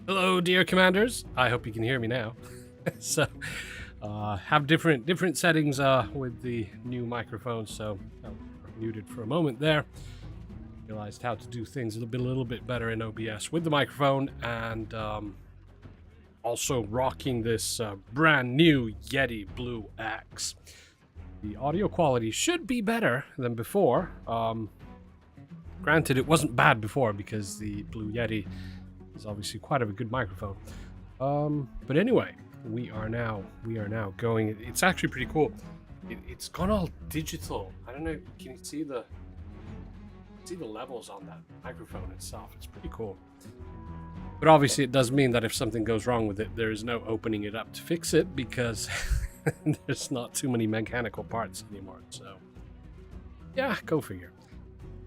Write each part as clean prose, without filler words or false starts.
Hello, dear commanders. I hope you can hear me now. So, have different settings with the new microphone. So, I'm muted for a moment there. Realized how to do things a little bit better in OBS with the microphone, and also rocking this brand new Yeti Blue Axe. The audio quality should be better than before. Granted, it wasn't bad before because the Blue Yeti is obviously quite a good microphone. But anyway, we are now going. It's actually pretty cool. It's gone all digital. I don't know. Can you see the levels on that microphone itself? It's pretty cool. But obviously, it does mean that if something goes wrong with it, there is no opening it up to fix it because there's not too many mechanical parts anymore. So, yeah, go figure.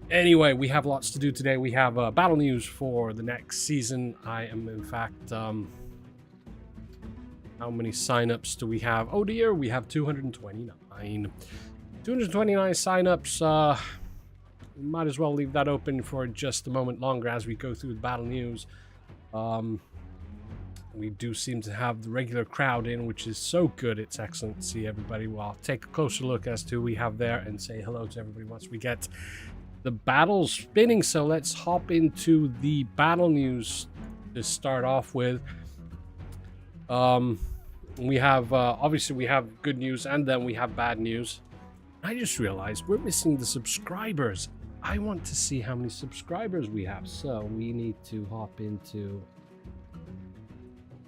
Anyway, we have lots to do today. We have battle news for the next season. I am, in fact, how many signups do we have? Oh dear, we have 229. 229 signups. We might as well leave that open for just a moment longer as we go through the battle news. We do seem to have the regular crowd in, which is so good. It's excellent to see everybody. Well, I'll take a closer look as to who we have there and say hello to everybody once we get the battles spinning. So let's hop into the battle news to start off with. We have obviously we have good news and then we have bad news. I just realized we're missing the subscribers. I want to see how many subscribers we have, so we need to hop into.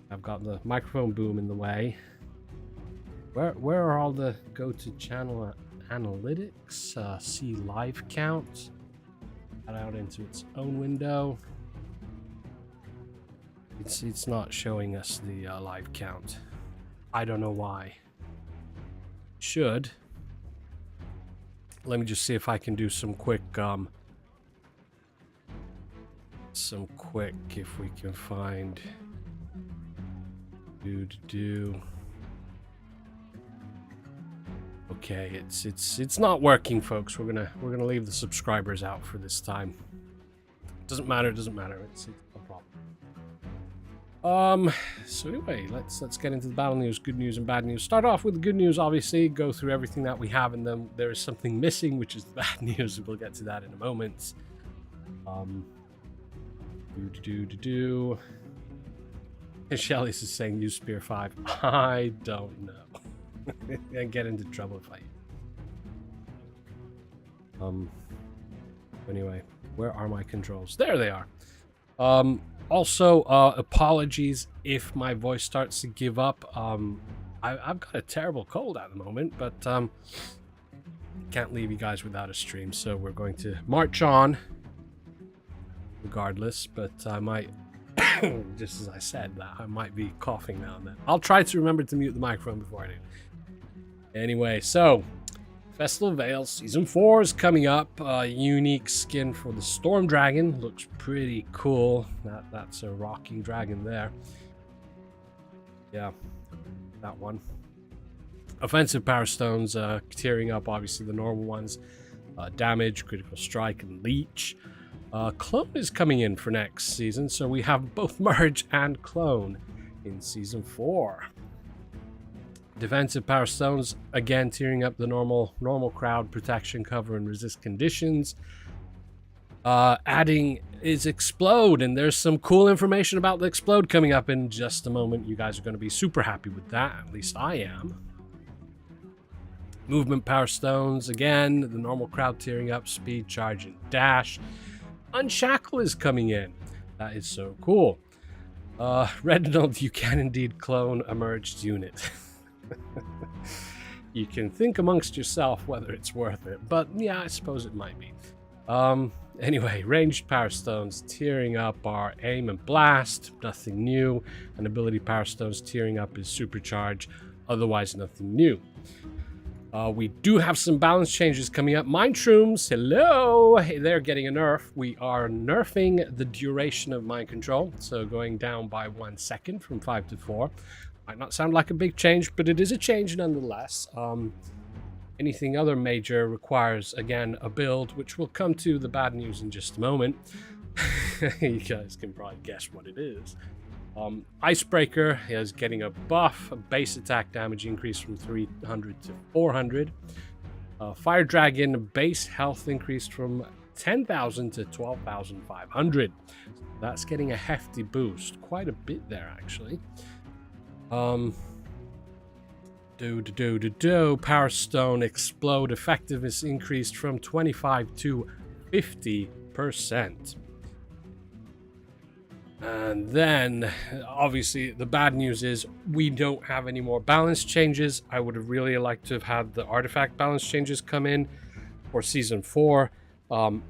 I've got the microphone boom in the way. Where are all the go to channel analytics? See live count. Add out into its own window. It's not showing us the live count. I don't know why. Should. Let me just see if I can do some quick if we can find Okay, it's not working, folks. We're gonna leave the subscribers out for this time. Doesn't matter. It's no problem. So anyway, let's get into the battle news, good news and bad news. Start off with the good news, obviously. Go through everything that we have, and then there is something missing, which is the bad news. We'll get to that in a moment. Shelly's is saying use Spear 5. I don't know. I get into trouble if I. Anyway, where are my controls? There they are. Also, apologies if my voice starts to give up. I've got a terrible cold at the moment, but can't leave you guys without a stream, so we're going to march on regardless. But I might, just as I said, that I might be coughing now and then. I'll try to remember to mute the microphone before I do. Anyway, so Festival of Veils Season 4 is coming up. Unique skin for the Storm Dragon. Looks pretty cool. That's a rocking dragon there. Yeah, that one. Offensive Power Stones, tearing up obviously the normal ones. Damage, Critical Strike, and Leech. Clone is coming in for next season, so we have both Merge and Clone in Season 4. Defensive Power Stones, again tearing up the normal crowd, protection, cover, and resist conditions. Adding is Explode, and there's some cool information about the Explode coming up in just a moment. You guys are going to be super happy with that, at least I am. Movement Power Stones, again, the normal crowd tearing up, speed, charge, and dash. Unshackle is coming in. That is so cool. Reginald, you can indeed clone a merged unit. You can think amongst yourself whether it's worth it, but yeah, I suppose it might be. Anyway, ranged Power Stones tearing up our aim and blast, nothing new. And ability Power Stones tearing up is supercharge, otherwise nothing new. We do have some balance changes coming up. Mind Shrooms, hello! They're getting a nerf. We are nerfing the duration of mind control, so going down by 1 second from 5 to 4. Might not sound like a big change, but it is a change nonetheless. Anything other major requires, again, a build, which we'll come to the bad news in just a moment. You guys can probably guess what it is. Icebreaker is getting a buff, a base attack damage increase from 300 to 400. Fire Dragon base health increased from 10,000 to 12,500. That's getting a hefty boost, quite a bit there actually. Power Stone Explode effectiveness increased from 25 to 50%. And then, obviously, the bad news is we don't have any more balance changes. I would have really liked to have had the artifact balance changes come in for Season 4.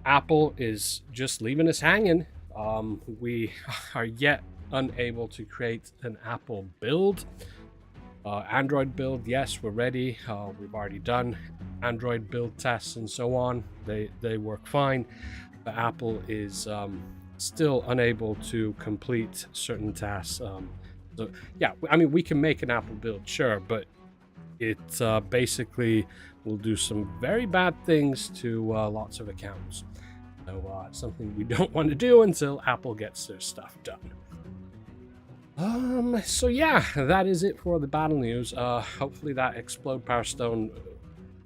Apple is just leaving us hanging. We are yet unable to create an Apple build. Android build, yes, we're ready. We've already done Android build tests and so on. They work fine. But Apple is... still unable to complete certain tasks. So yeah, I mean, we can make an Apple build, sure, but it basically will do some very bad things to lots of accounts. So something we don't want to do until Apple gets their stuff done. So yeah, that is it for the battle news. Hopefully that Explode Power Stone,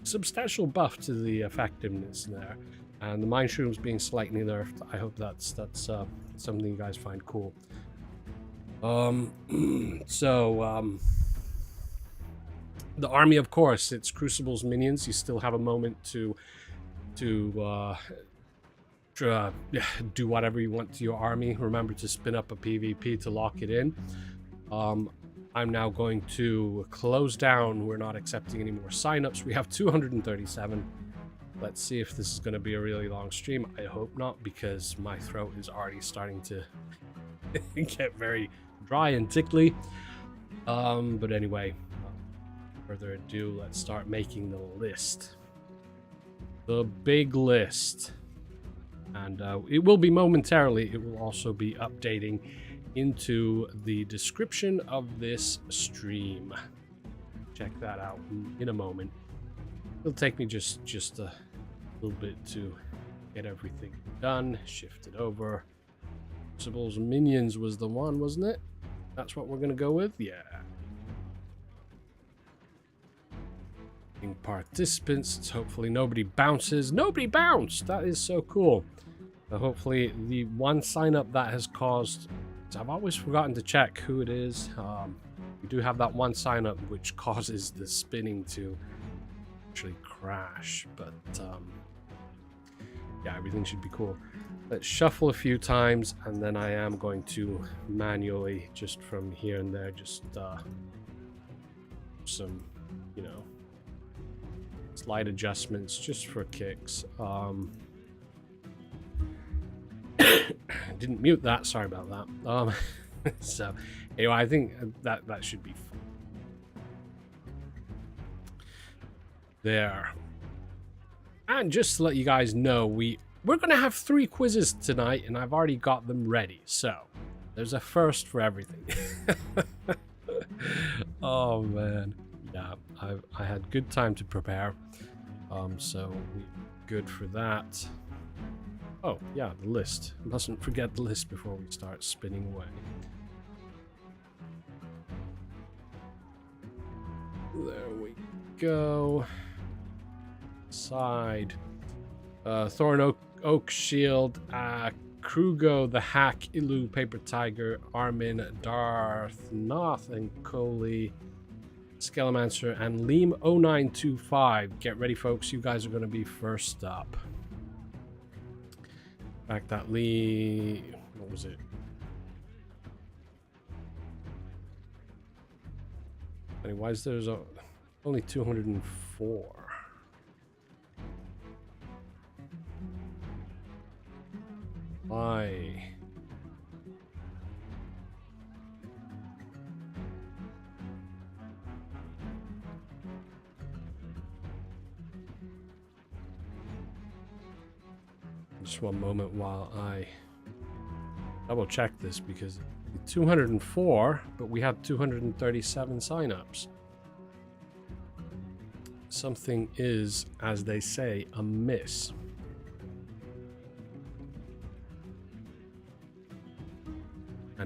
substantial buff to the effectiveness there. And the Mind Shrooms being slightly nerfed. I hope that's something you guys find cool. The army, of course, it's Crucible's minions. You still have a moment to do whatever you want to your army. Remember to spin up a PvP to lock it in. I'm now going to close down. We're not accepting any more signups. We have 237. Let's see if this is going to be a really long stream. I hope not, because my throat is already starting to get very dry and tickly. But anyway, without further ado, let's start making the list. The big list. And it will be momentarily. It will also be updating into the description of this stream. Check that out in a moment. It'll take me just a little bit to get everything done. Shift it over. Crucible's minions was the one, wasn't it? That's what we're gonna go with? Yeah. Participants. Hopefully nobody bounces. Nobody bounced! That is so cool. Hopefully the one sign up that has caused... I've always forgotten to check who it is. We do have that one sign up which causes the spinning to actually crash, but yeah, everything should be cool. Let's shuffle a few times, and then I am going to manually, just from here and there, just some, you know, slight adjustments just for kicks. Didn't mute that, sorry about that. So anyway, I think that should be fun. There. And just to let you guys know, we're gonna have 3 quizzes tonight, and I've already got them ready, so there's a first for everything. Oh man, yeah, I had good time to prepare, so we're good for that. Oh yeah, the list. Mustn't forget the list before we start spinning away. There we go. Side. Thorn Oak Shield, Krugo the Hack, Ilu, Papertiger, Armin, Darth, Noth, and Coley, Skelemancer, and Leem 0925. Get ready, folks. You guys are going to be first up. In fact, that Lee... What was it? I mean, why is there only 204? Why? Just one moment while I double check this, because 204, but we had 237 signups. Something is, as they say, amiss.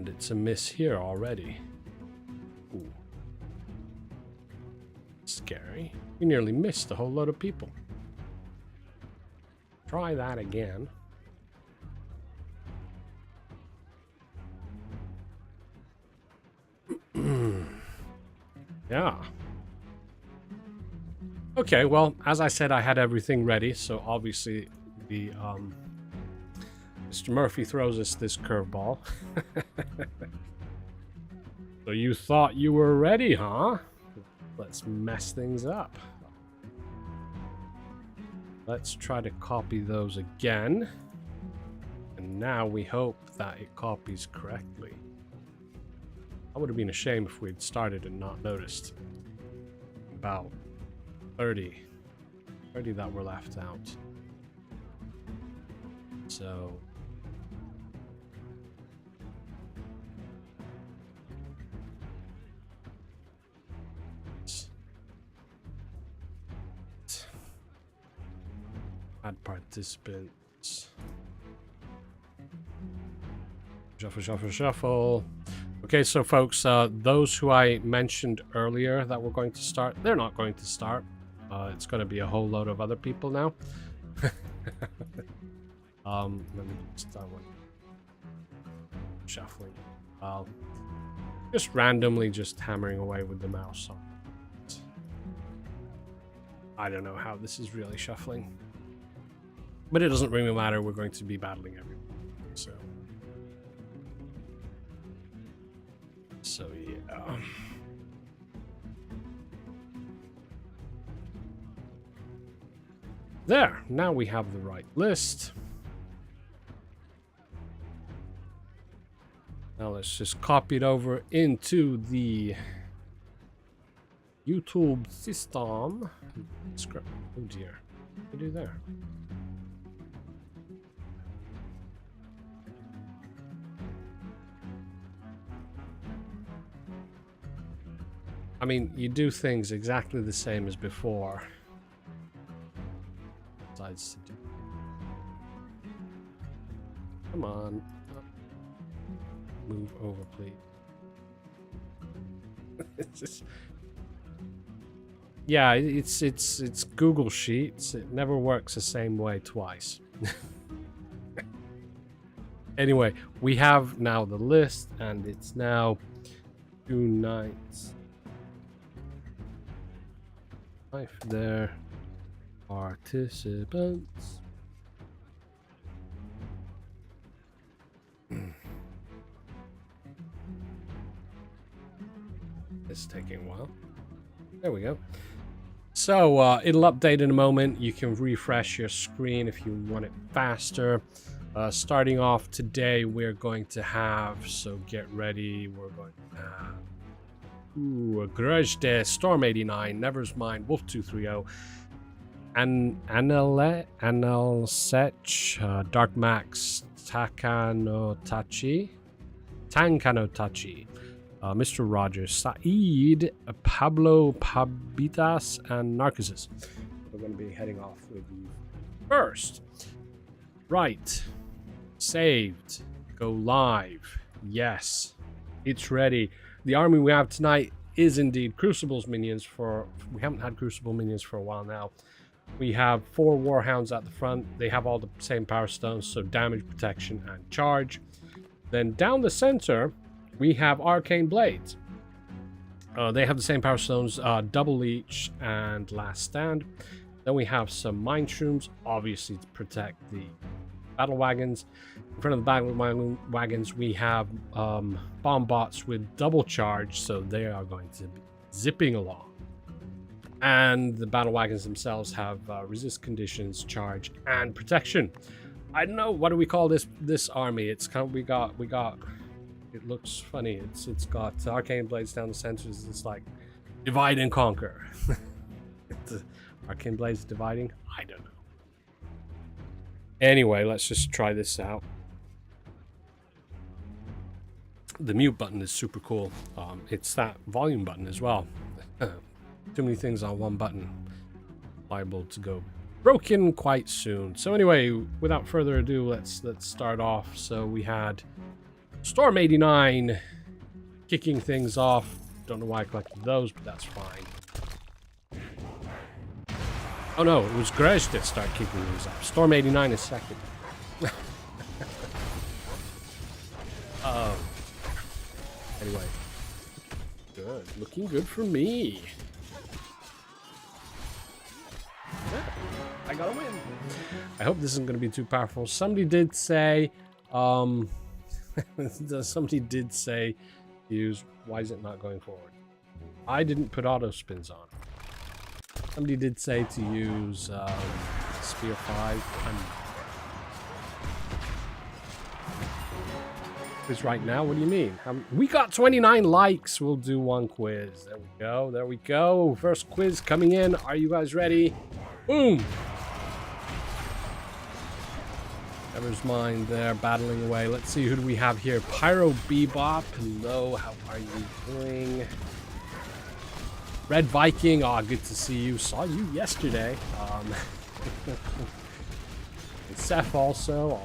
And it's a miss here already. Ooh. Scary. We nearly missed a whole load of people. Try that again. Yeah. Okay, well, as I said, I had everything ready, so obviously the Mr. Murphy throws us this curveball. So you thought you were ready, huh? Let's mess things up. Let's try to copy those again. And now we hope that it copies correctly. That would have been a shame if we'd started and not noticed. About 30 that were left out. So add participants. Shuffle, shuffle, shuffle. Okay, so folks, those who I mentioned earlier that were going to start, they're not going to start. It's going to be a whole load of other people now. Let me start one. Shuffling. Just randomly just hammering away with the mouse on it. I don't know how this is really shuffling. But it doesn't really matter, we're going to be battling everyone. So yeah. There, now we have the right list. Now let's just copy it over into the YouTube system. Script. Oh dear. What do you do there? I mean, you do things exactly the same as before. Besides to do. Come on. Move over, please. It's just... Yeah, it's Google Sheets. It never works the same way twice. Anyway, we have now the list, and it's now 2 nights. 5 there. Participants. It's taking a while. There we go. So it'll update in a moment. You can refresh your screen if you want it faster. Starting off today, we're going to have, so get ready, we're going to have a Groejde, Storm 89, Never's Mind, Wolf 230, Anellsechs, DarkMax, ZankaNoTatchi, Mr. Rodger, Saeed, pablopapitas, and Narkisus. We're going to be heading off with you first. Right. Saved. Go live. Yes. It's ready. The army we have tonight is indeed Crucible's minions for... We haven't had Crucible minions for a while now. We have 4 Warhounds at the front. They have all the same power stones, so damage, protection, and charge. Then down the center, we have Arcane Blades. They have the same power stones, Double Leech and Last Stand. Then we have some Mind Shrooms, obviously to protect the battle wagons. In front of the battle wagons, we have bomb bots with double charge, so they are going to be zipping along. And the battle wagons themselves have resist conditions, charge, and protection. I don't know, what do we call this army? It's kind of, we got. It looks funny. It's got arcane blades down the centers. It's like divide and conquer. Arcane blades dividing. I don't know. Anyway, let's just try this out. The mute button is super cool. It's that volume button as well. Too many things on one button. Liable to go broken quite soon. So anyway, without further ado, let's start off. So we had Storm 89. Kicking things off. Don't know why I collected those, but that's fine. Oh no, it was Groejde that started kicking these off. Storm 89 is second. Anyway. Good. Looking good for me. Yeah, I got a win. I hope this isn't going to be too powerful. Somebody did say, somebody did say, use, why is it not going forward? I didn't put auto spins on. Somebody did say to use Sphere 5. Quiz right now? What do you mean? We got 29 likes. We'll do one quiz. There we go. There we go. First quiz coming in. Are you guys ready? Boom. Never's mind there, battling away. Let's see, who do we have here? Pyro Bebop. Hello, how are you doing? Red Viking. Oh, good to see you. Saw you yesterday. And Seth also.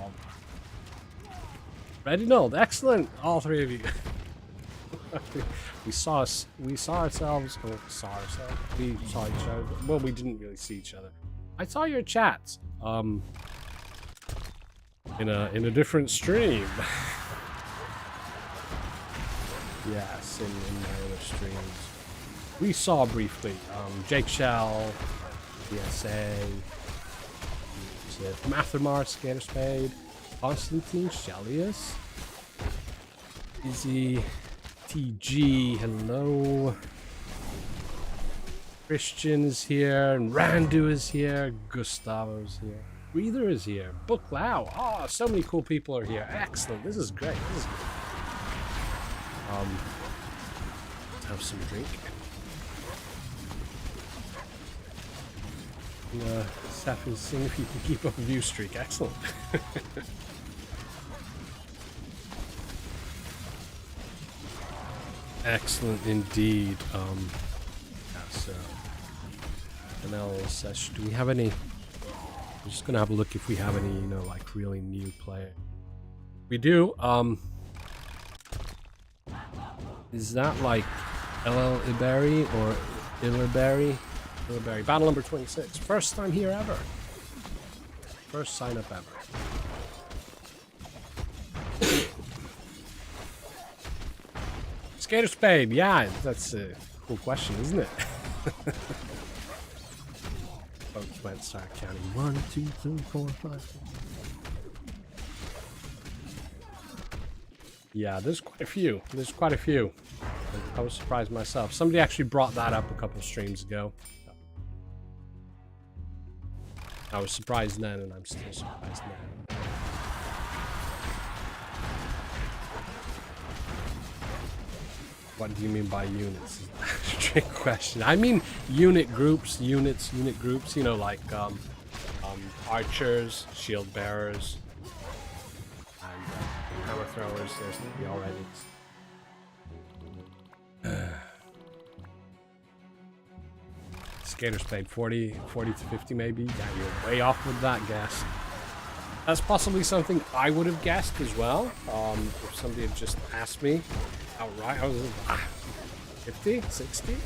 Reginald, excellent. All three of you. We saw ourselves. Oh, we saw each other. Well, we didn't really see each other. I saw your chats. In a different stream. Yes, in my other streams. We saw briefly. Jake Shell, PSA, Mathamar, Skater Spade, Constantine, Shellius, Easy, TG, hello. Christian is here, and Randu is here, Gustavo's here. Breather is here. Book Lao. Oh, so many cool people are here. Excellent. This is great. This is good. Let's have some drink. Seth is seeing if you can keep up a view streak. Excellent. Excellent indeed. That's Anellsechs. Do we have any? I'm just gonna have a look if we have any, you know, like really new player. We do. Is that like Iliberi or Iliberi? Iliberi. Battle number 26. First time here ever. First sign up ever. Skater Spade. Yeah, that's a cool question, isn't it? Folks might start counting 1, 2, 3, 4, 5, 6. Yeah, there's quite a few. There's quite a few. I was surprised myself. Somebody actually brought that up a couple streams ago. I was surprised then, and I'm still surprised now. What do you mean by units? That's a trick question. I mean unit groups, unit groups, you know, like archers, shield bearers, and hammer throwers. There's the already. Skater Spade, 40 to 50 maybe. Yeah, you're way off with that guess. That's possibly something I would have guessed as well. If somebody had just asked me outright, I was like, 50, 60.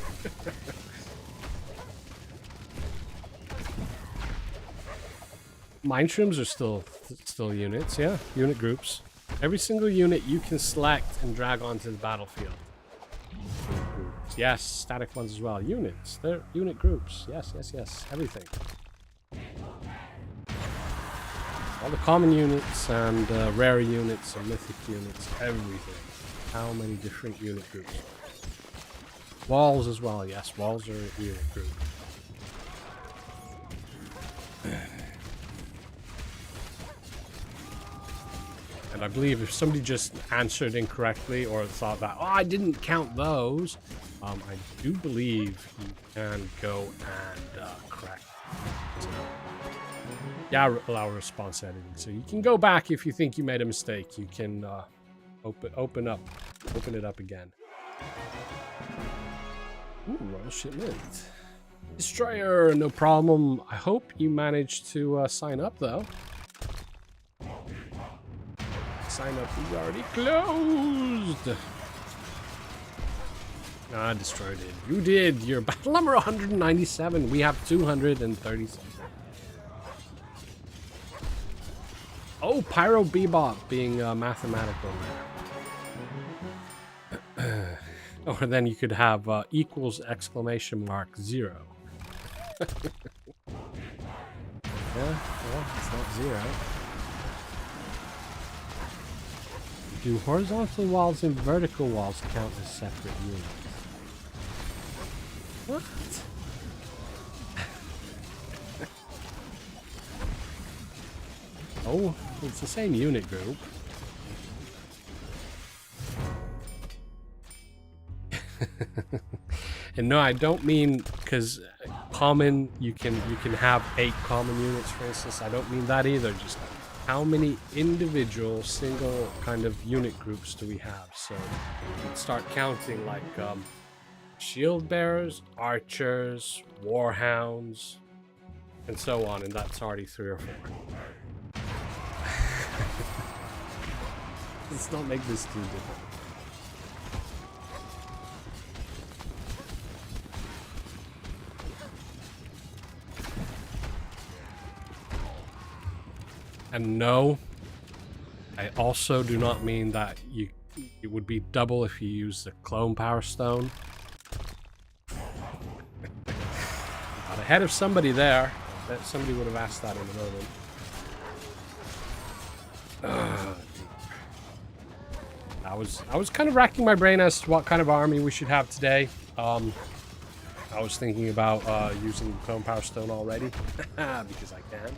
Mind shrooms are still units, yeah, unit groups. Every single unit you can select and drag onto the battlefield. Yes, static ones as well. Units, they're unit groups. Yes, everything. All the common units and rare units and mythic units, everything. How many different unit groups? Walls as well, yes, walls are a unit group. And I believe if somebody just answered incorrectly or thought that, oh, I didn't count those, I do believe you can go and correct. So, yeah, allow response editing. So you can go back if you think you made a mistake. You can open it up again. Ooh, royal shipment. Destroyer, no problem. I hope you managed to sign up though. sign up is already closed. I destroyed it. You did. You're battle number 197. We have 236. Oh, Pyro Bebop being mathematical there. Or then you could have equals exclamation mark 0. Yeah, well, it's not 0. Do horizontal walls and vertical walls count as separate units? What? Oh, it's the same unit group. And no, I don't mean because common you can have 8 common units, for instance. I don't mean that either. Just how many individual single kind of unit groups do we have? So start counting like shield bearers, archers, warhounds, and so on, and that's already 3 or 4. Let's not make this too difficult. And no, I also do not mean that it would be double if you use the clone power stone. Got ahead of somebody there. I bet somebody would have asked that in a moment. I was kind of racking my brain as to what kind of army we should have today. I was thinking about using the clone power stone already because I can.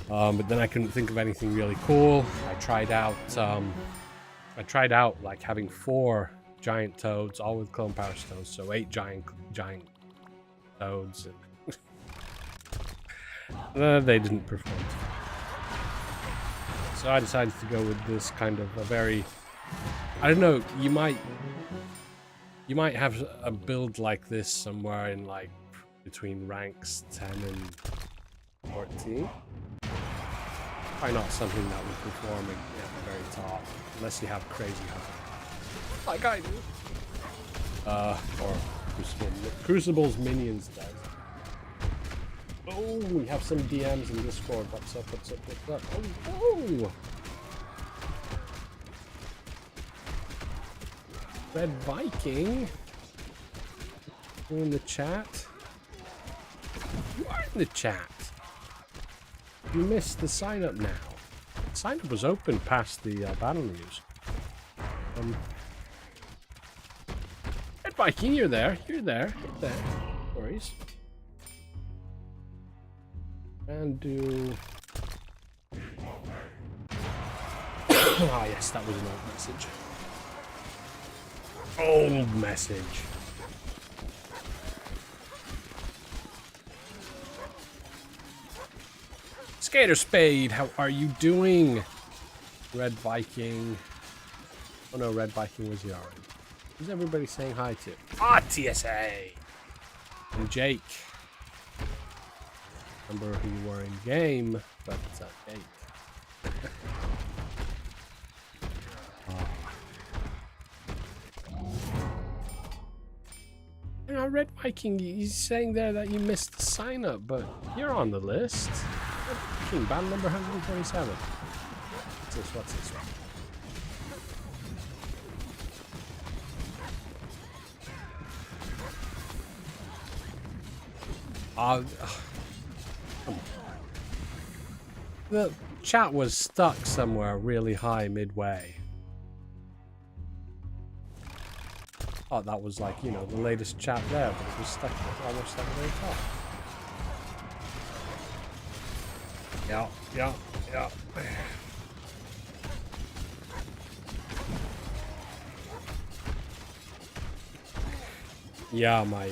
But then I couldn't think of anything really cool. I tried out like having 4 giant toads, all with clone power stones, so 8 giant toads, and they didn't perform. So I decided to go with this kind of a very, I don't know, you might have a build like this somewhere in like between ranks 10 and 14. Probably not something that would perform at the very top, unless you have crazy hunters. Like I do. Or Crucible's minions does. Oh, we have some DMs in Discord. What's up, what's up, what's up? Oh! Red Viking. You in the chat? You are in the chat. You missed the sign up now. The sign up was open past the battle news. Red Viking, you're there. You're there. You're there. No worries. And do. Ah, yes, that was an old message. Old message. Skater Spade, how are you doing? Red Viking. Oh no, Red Viking was the orange. Who's everybody saying hi to? Ah, TSA! And Jake. Remember who you were in game, but Jake. You know, Red Viking, he's saying there that you missed the sign up, but you're on the list. Red Viking, battle number 147. What's this? What's this one? Come on. The chat was stuck somewhere really high midway. Oh, that was like, you know, the latest chat there, but it was stuck almost at the very top. Yeah. Yeah, my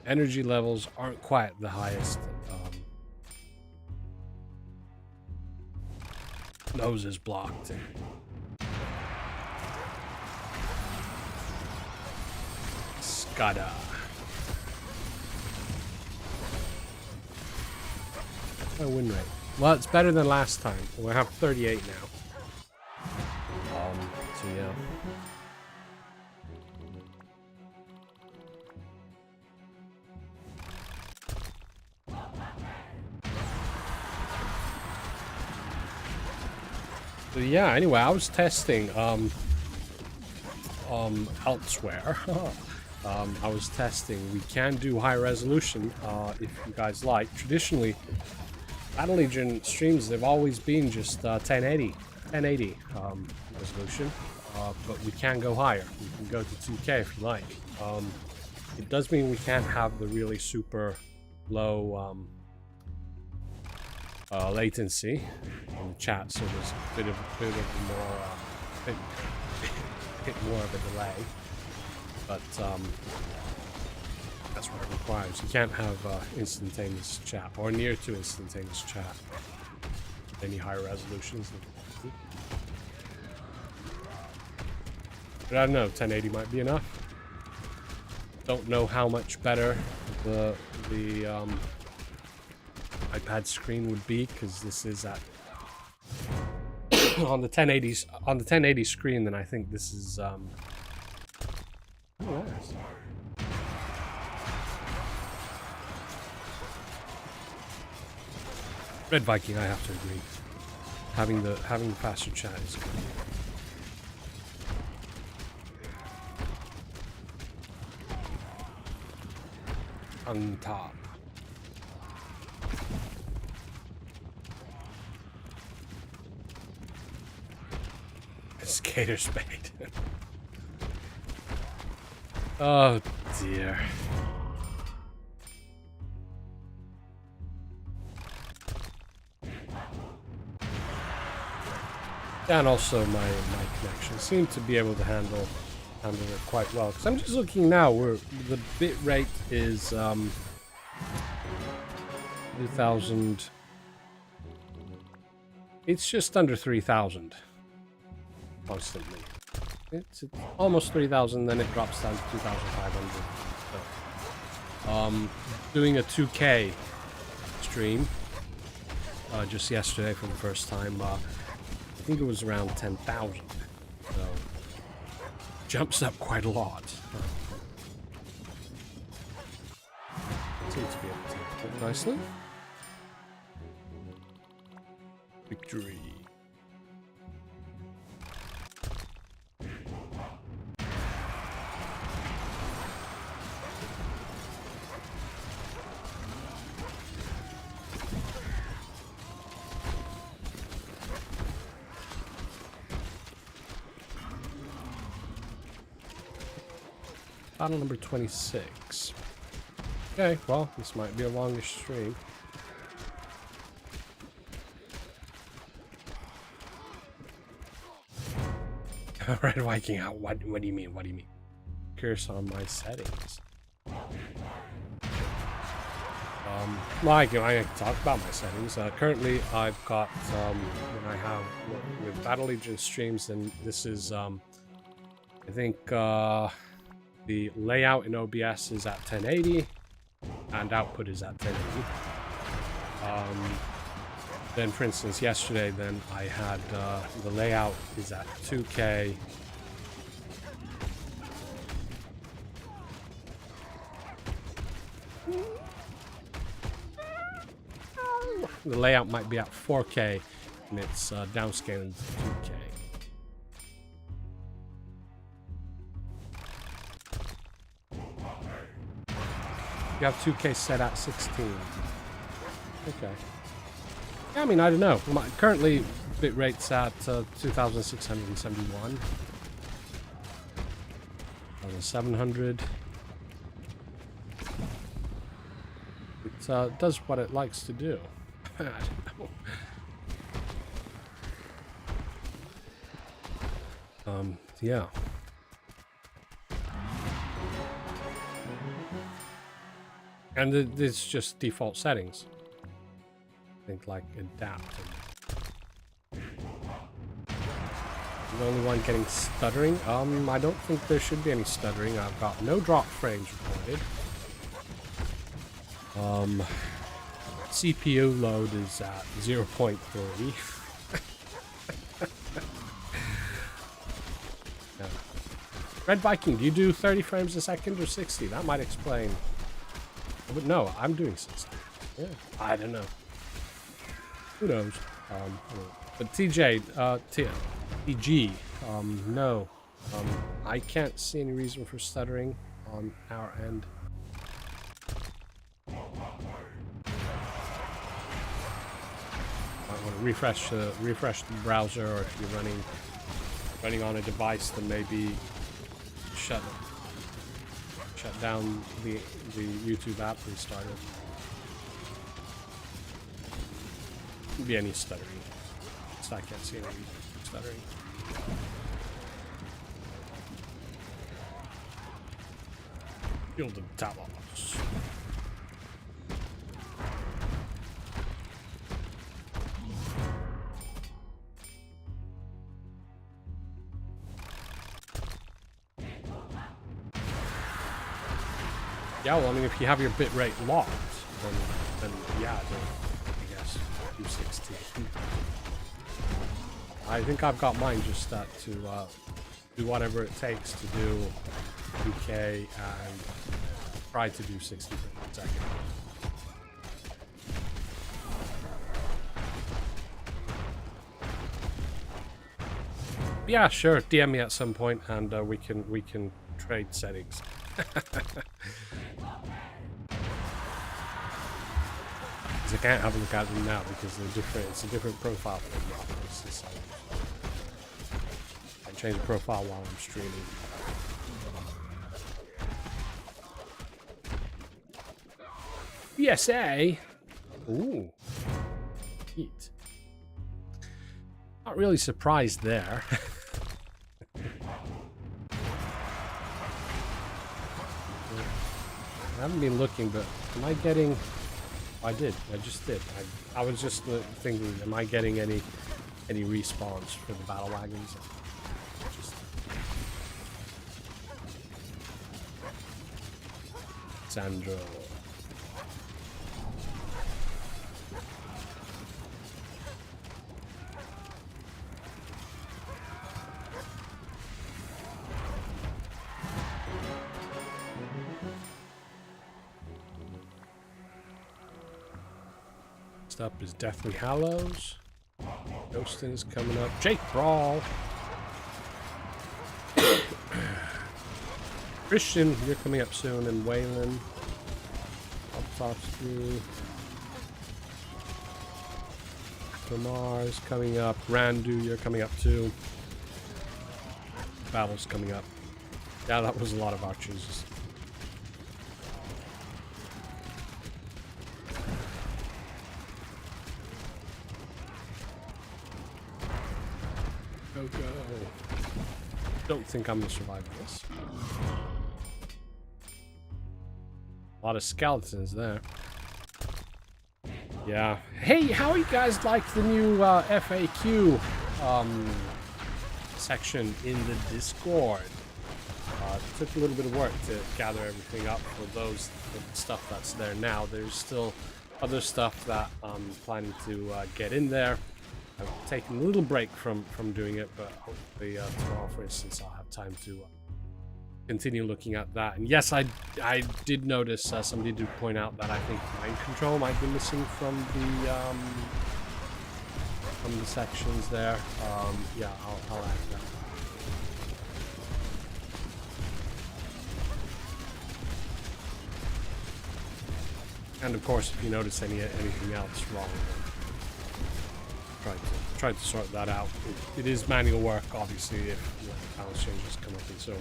energy levels aren't quite the highest. Nose is blocked. Skada. My win rate. Well, it's better than last time. We have 38 now. So yeah. So yeah, anyway, I was testing elsewhere. I was testing. We can do high resolution if you guys like. Traditionally, Battle Legion streams, they've always been just 1080 resolution, but we can go higher. We can go to 2K if you like. It does mean we can't have the really super low latency in the chat, so there's a bit more of a delay, but that's what it requires. You can't have instantaneous chat or near to instantaneous chat with any higher resolutions. But I don't know, 1080 might be enough. Don't know how much better the iPad screen would be, because this is at on the 1080 screen. Then I think this is Red Viking. I have to agree. Having the faster chat is good. On top. Skater spade. Oh dear. And also my connection seemed to be able to handle it quite well. Because I'm just looking now, where the bit rate is 2,000. It's just under 3,000 constantly. It's almost 3,000, then it drops down to 2,500. So, doing a 2K stream just yesterday for the first time. I think it was around 10,000. So jumps up quite a lot. Seems to be able to do it nicely. Victory. Battle number 26. Okay, well, this might be a longish stream. Red Viking out. What do you mean? What do you mean? Curious on my settings. Well, I can talk about my settings. Currently, I've got when I have with Battle Legion streams, and this is I think the layout in OBS is at 1080 and output is at 1080. Then, for instance, yesterday, then I had the layout is at 2K. The layout might be at 4K, and it's downscaling to 2K. You have 2K set at 16. Okay. Yeah, I mean, I don't know. Currently, bitrate's at 2,671. 2,700. It does what it likes to do. I don't know. Yeah. And it's just default settings. I think like adapt. The only one getting stuttering. I don't think there should be any stuttering. I've got no drop frames recorded. CPU load is at 0.3. Yeah. Red Viking, do you do 30 frames a second or 60? That might explain. But no, I'm doing 60. Yeah, I don't know. Who knows? But TJ, TG, no. I can't see any reason for stuttering on our end. I want to refresh the browser, or if you're running on a device, then maybe shut down the YouTube app, restart it. Could be any stuttering. So I can't see any stuttering. Shield of Talos. Yeah, well, I mean, if you have your bitrate locked, then yeah, I guess do 60. I think I've got mine just set to do whatever it takes to do PK and try to do 60 frames per second. Yeah, sure. DM me at some point, and we can trade settings. I can't have a look at them now because they're different. It's a different profile from the office. I change the profile while I'm streaming. PSA. Ooh. Heat. Not really surprised there. I haven't been looking, but am I getting... I just did. I was just thinking, am I getting any respawns for the battle wagons? Sandro. Up is Deathly Hallows. Ghostin is coming up. Jake Brawl. Christian, you're coming up soon, and Waylon. Uptopsky. Lamar's coming up. Randu, you're coming up too. Battle's coming up. Yeah, that was a lot of archers. Go. Don't think I'm gonna survive this. A lot of skeletons there. Yeah. Hey, how you guys like the new FAQ section in the Discord? It took a little bit of work to gather everything up for the stuff that's there now. There's still other stuff that I'm planning to get in there. I've taken a little break from doing it, but hopefully tomorrow, for instance, I'll have time to continue looking at that. And yes, I did notice somebody did point out that I think mind control might be missing from the sections there. Yeah, I'll add that. And of course, if you notice anything else wrong, try to sort that out. It is manual work, obviously, if the balance changes come up and so on.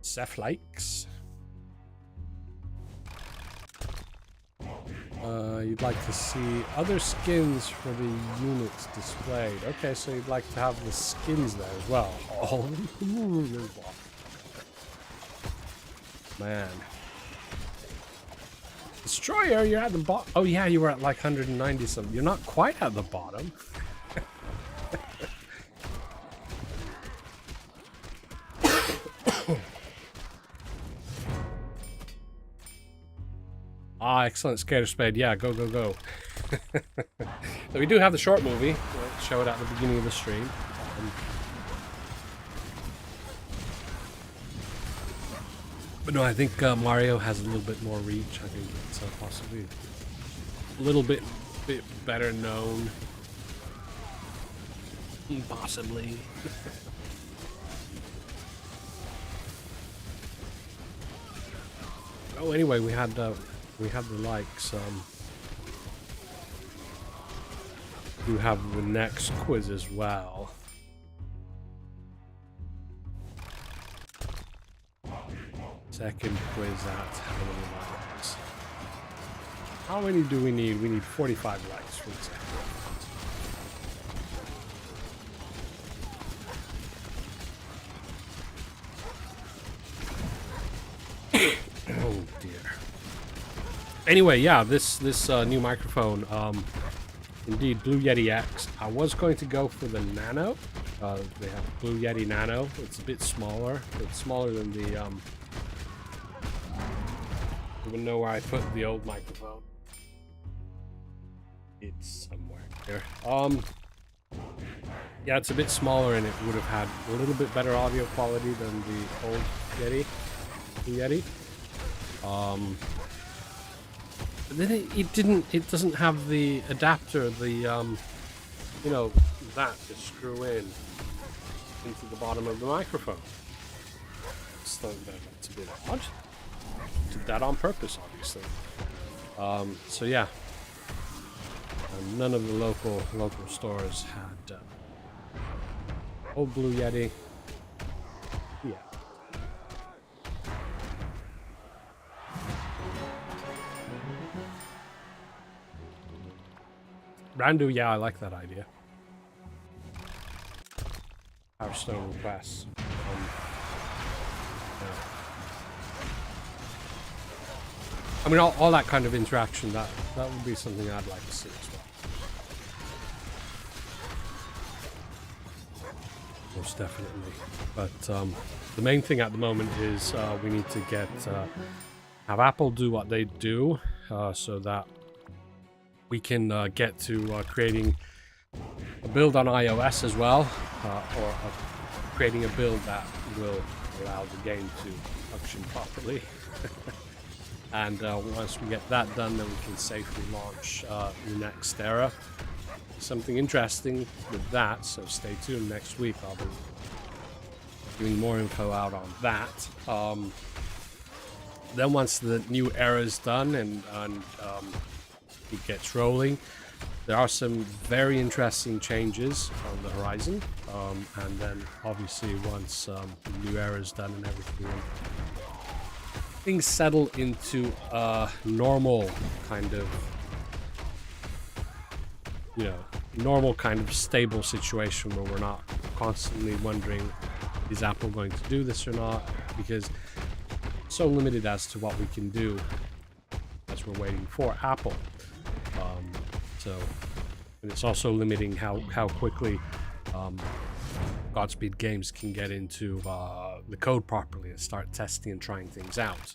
Seth likes. You'd like to see other skins for the units displayed. Okay, so you'd like to have the skins there as well. Oh, man. Destroyer, you're at the bottom. Oh yeah, you were at like 190 something. You're not quite at the bottom. excellent, Skater Spade. Yeah, go, go, go. So we do have the short movie. We'll show it at the beginning of the stream. But no, I think Mario has a little bit more reach. I think it's possibly a little bit better known. Possibly. Oh, anyway, we had the likes. We have the next quiz as well. Second quiz at how many likes? How many do we need? We need 45 likes for the second. Oh dear. Anyway, yeah, this new microphone, indeed, Blue Yeti X. I was going to go for the Nano. They have Blue Yeti Nano. It's a bit smaller. It's smaller than the I don't even know where I put the old microphone. It's somewhere here. Yeah, it's a bit smaller, and it would have had a little bit better audio quality than the old Yeti. Blue Yeti. But then it doesn't have the adapter, the you know, that to screw into the bottom of the microphone. So that's a bit odd. Did that on purpose, obviously. So yeah, none of the local stores had old Blue Yeti. Yeah. Randu, yeah, I like that idea. Hearthstone requests. Yeah. I mean, all that kind of interaction, that would be something I'd like to see as well. Most definitely. But the main thing at the moment is we need to get have Apple do what they do, so that we can get to creating a build on iOS as well, or creating a build that will allow the game to function properly. And once we get that done, then we can safely launch the next era. Something interesting with that, so stay tuned. Next week I'll be giving more info out on that. Then once the new era is done and it gets rolling, there are some very interesting changes on the horizon, and then obviously once the new era is done and everything, things settle into a normal kind of, you know, normal kind of stable situation where we're not constantly wondering, is Apple going to do this or not, because it's so limited as to what we can do as we're waiting for Apple. And it's also limiting how quickly Godspeed Games can get into the code properly and start testing and trying things out.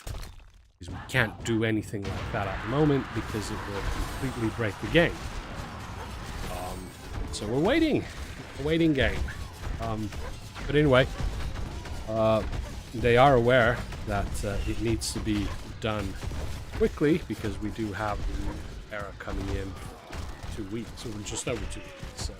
Because we can't do anything like that at the moment because it will completely break the game. So we're waiting. A waiting game. But anyway, they are aware that it needs to be done quickly because we do have the new era coming in 2 weeks, or just over 2 weeks. So.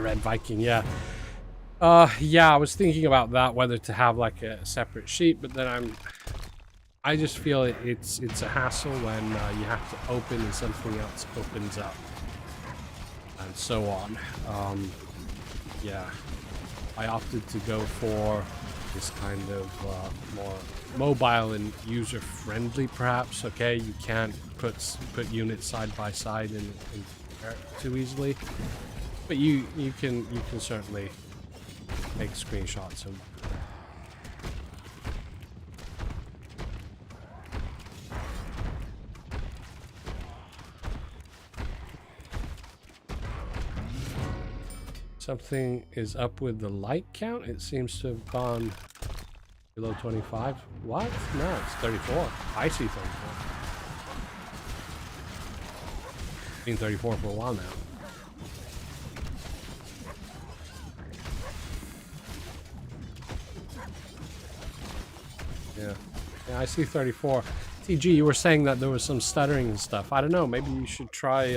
Red Viking, yeah. Yeah, I was thinking about that, whether to have like a separate sheet, but then I just feel it's a hassle when you have to open and something else opens up, and so on. Yeah. I opted to go for this kind of more mobile and user-friendly, perhaps. Okay, you can't put units side by side and compare it too easily, but you can certainly take screenshots of. Something is up with the light count. It seems to have gone below 25. What? No, it's 34. I see 34. It's been 34 for a while now. Yeah, I see 34. TG, you were saying that there was some stuttering and stuff. I don't know. Maybe you should try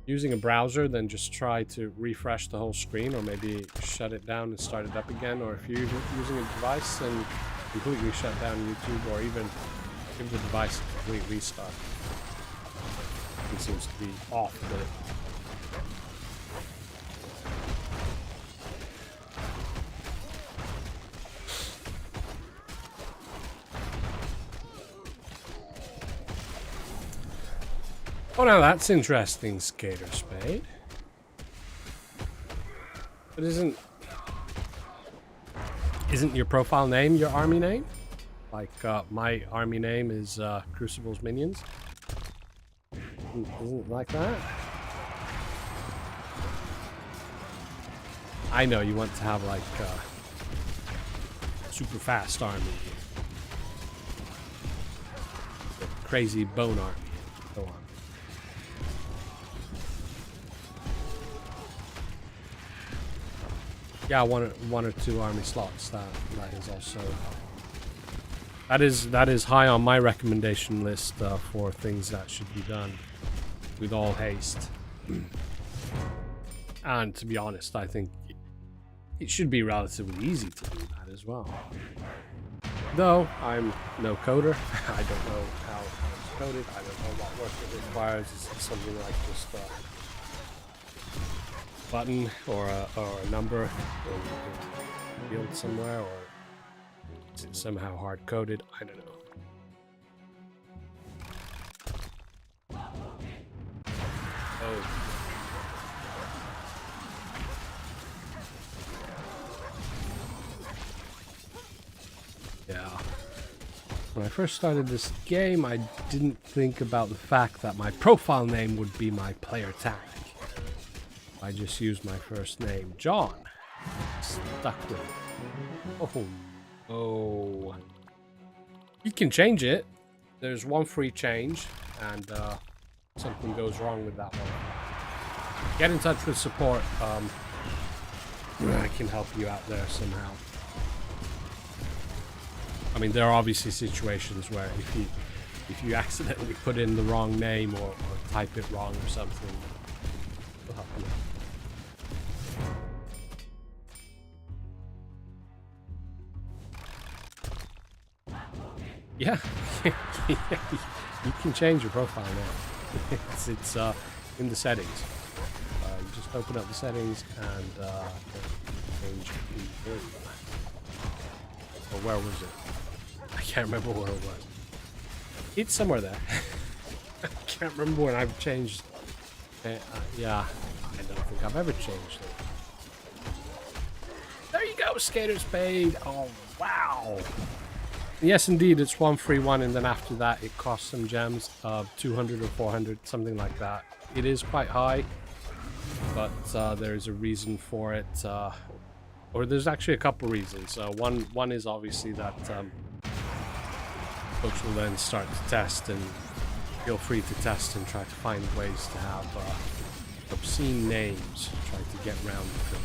using a browser, then just try to refresh the whole screen, or maybe shut it down and start it up again. Or if you're using a device, then completely shut down YouTube, or even give the device a complete restart. It seems to be off a bit. Oh, now that's interesting, Skater Spade. But isn't your profile name your army name? Like, my army name is Crucible's Minions. Isn't it like that? I know you want to have like super fast army, the crazy bone army, and so on. Yeah, one or two army slots. That is also that is high on my recommendation list for things that should be done with all haste. And to be honest, I think it should be relatively easy to do that as well. Though I'm no coder, I don't know how it's coded. I don't know what work it requires. Is it something like just button or a number in field somewhere, or is it somehow hard coded? I don't know. Oh. Yeah. When I first started this game, I didn't think about the fact that my profile name would be my player tag. I just used my first name, John. Stuck with it. Oh, oh. You can change it. There's one free change, and something goes wrong with that one. Get in touch with support. I can help you out there somehow. I mean, there are obviously situations where if you accidentally put in the wrong name or type it wrong or something, it'll help you out. Yeah, you can change your profile now. It's in the settings. You just open up the settings and change Iliberi. Or where was it? I can't remember where it was. It's somewhere there. I can't remember when I've changed. Yeah, I don't think I've ever changed it. There you go, Skater Spade. Oh, wow. Yes, indeed, it's one free one, and then after that it costs some gems, 200 or 400, something like that. It is quite high, but there's a reason for it, or there's actually a couple reasons. One is obviously that folks will then start to test, and feel free to test and try to find ways to have obscene names, try to get around the film.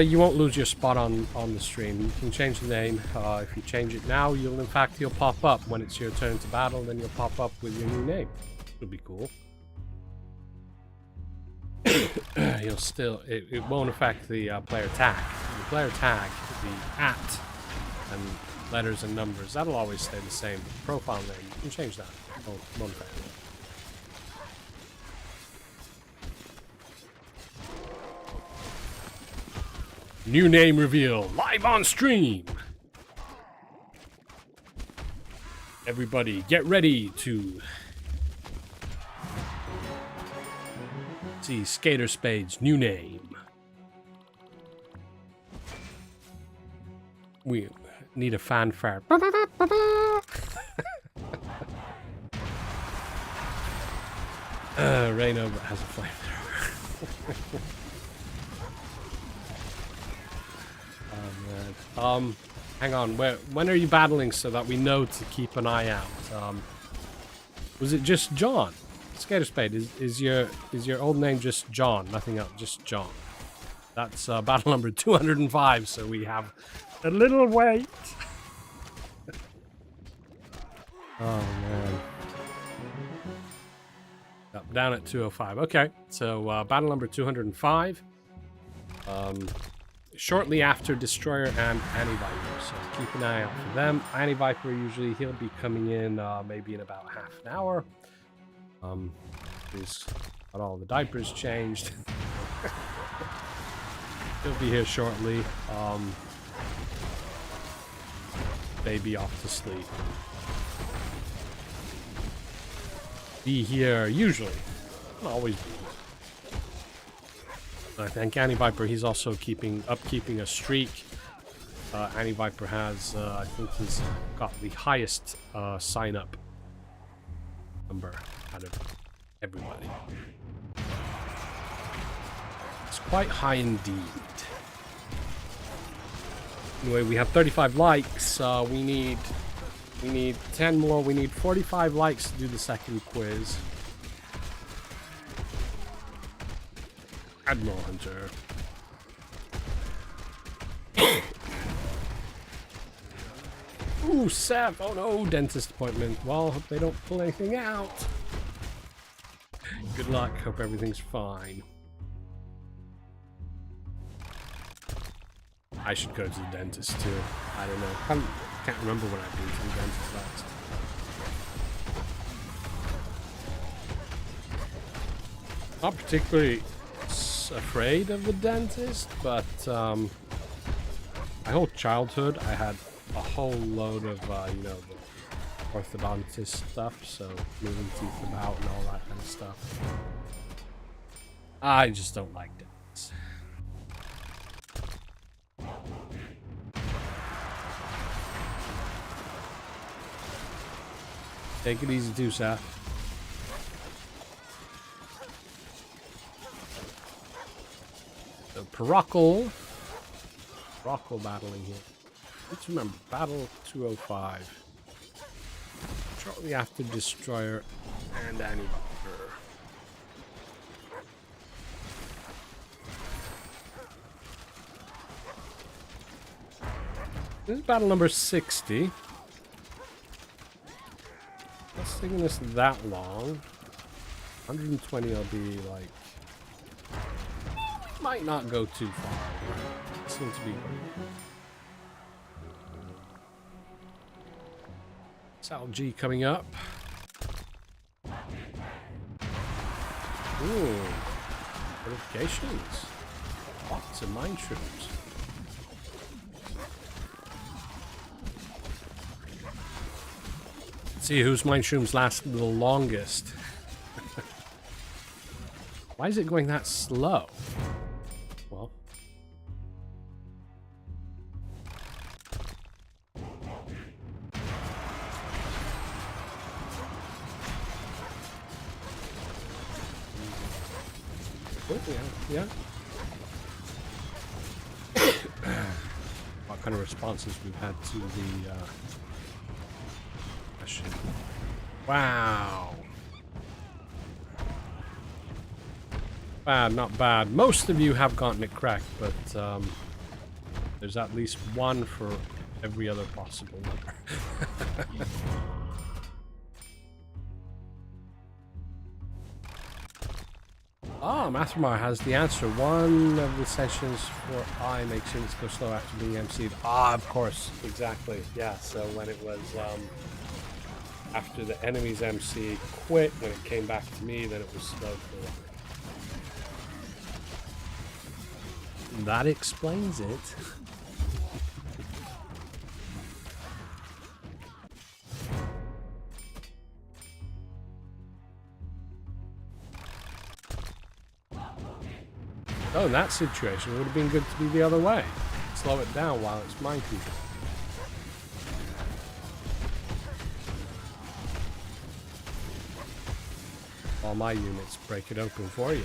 You won't lose your spot on the stream. You can change the name. If you change it now, you'll pop up when it's your turn to battle. Then you'll pop up with your new name. It'll be cool. You'll still it won't affect the player tag. The player tag, the @ and letters and numbers, that'll always stay the same. The profile name, you can change that. Won't affect it. New name reveal live on stream. Everybody get ready to see Skater Spade's new name. We need a fanfare. Reno has a flamethrower. Oh man. Hang on. When are you battling so that we know to keep an eye out? Was it just John? Skater Spade, is your old name just John? Nothing else, just John. That's battle number 205, so we have a little wait. Oh man. Yep, down at 205. Okay, so battle number 205. Shortly after Destroyer and Anti-Viper, so keep an eye out for them. Anti-Viper, usually he'll be coming in maybe in about half an hour. He's got all the diapers changed. He'll be here shortly. Baby off to sleep. Be here usually. Not always be here. I think Anti-Viper, he's also keeping a streak. Anti-Viper has, I think he's got the highest sign-up number out of everybody. It's quite high indeed. Anyway, we have 35 likes. We need 10 more. We need 45 likes to do the second quiz. Admiral Hunter. Ooh, Seth. Oh no, dentist appointment. Well, hope they don't pull anything out. Good luck. Hope everything's fine. I should go to the dentist too. I don't know. Can't remember when I've been to the dentist last. Not particularly afraid of the dentist, but my whole childhood I had a whole load of you know, the orthodontist stuff, so moving teeth about and all that kind of stuff. I just don't like dentists. Take it easy too, Seth. So Paracle battling here. Let's remember, battle 205. Shortly after Destroyer and Anti-Viper. This is battle number 60. What's taking us that long? 120 will be like... Might not go too far. Seems to be going. Sal G coming up. Ooh. Notifications. Lots of mine shrooms. See whose mine shrooms last the longest. Why is it going that slow? Well. Yeah. What kind of responses we've had to the question. Wow. Bad, not bad. Most of you have gotten it correct, but there's at least one for every other possible number. Ah, Mastermar has the answer. One of the sessions for I makes things go slow after being MC'd. Ah, of course. Exactly. Yeah, so when it was after the enemy's MC quit, when it came back to me, then it was slow for a while. That explains it. Oh, in that situation, it would have been good to be the other way. Slow it down while it's mine people. While my units break it open for you.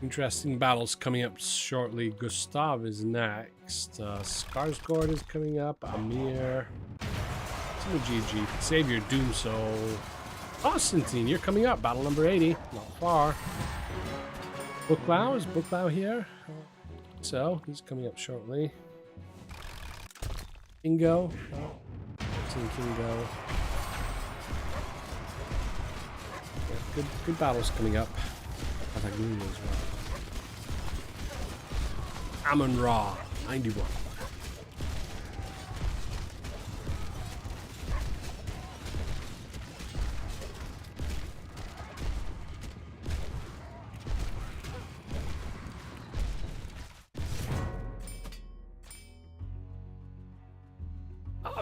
Interesting battles coming up shortly. Gustav is next. Skarsgård is coming up. Amir. GG. Savior Doomsoul. Constantine, you're coming up. Battle number 80. Not far. Buklau. Is Buklau here? So, he's coming up shortly. Kingo. Kingo. Yeah, good battles coming up. I like Moon as well. Amon Ra, 91.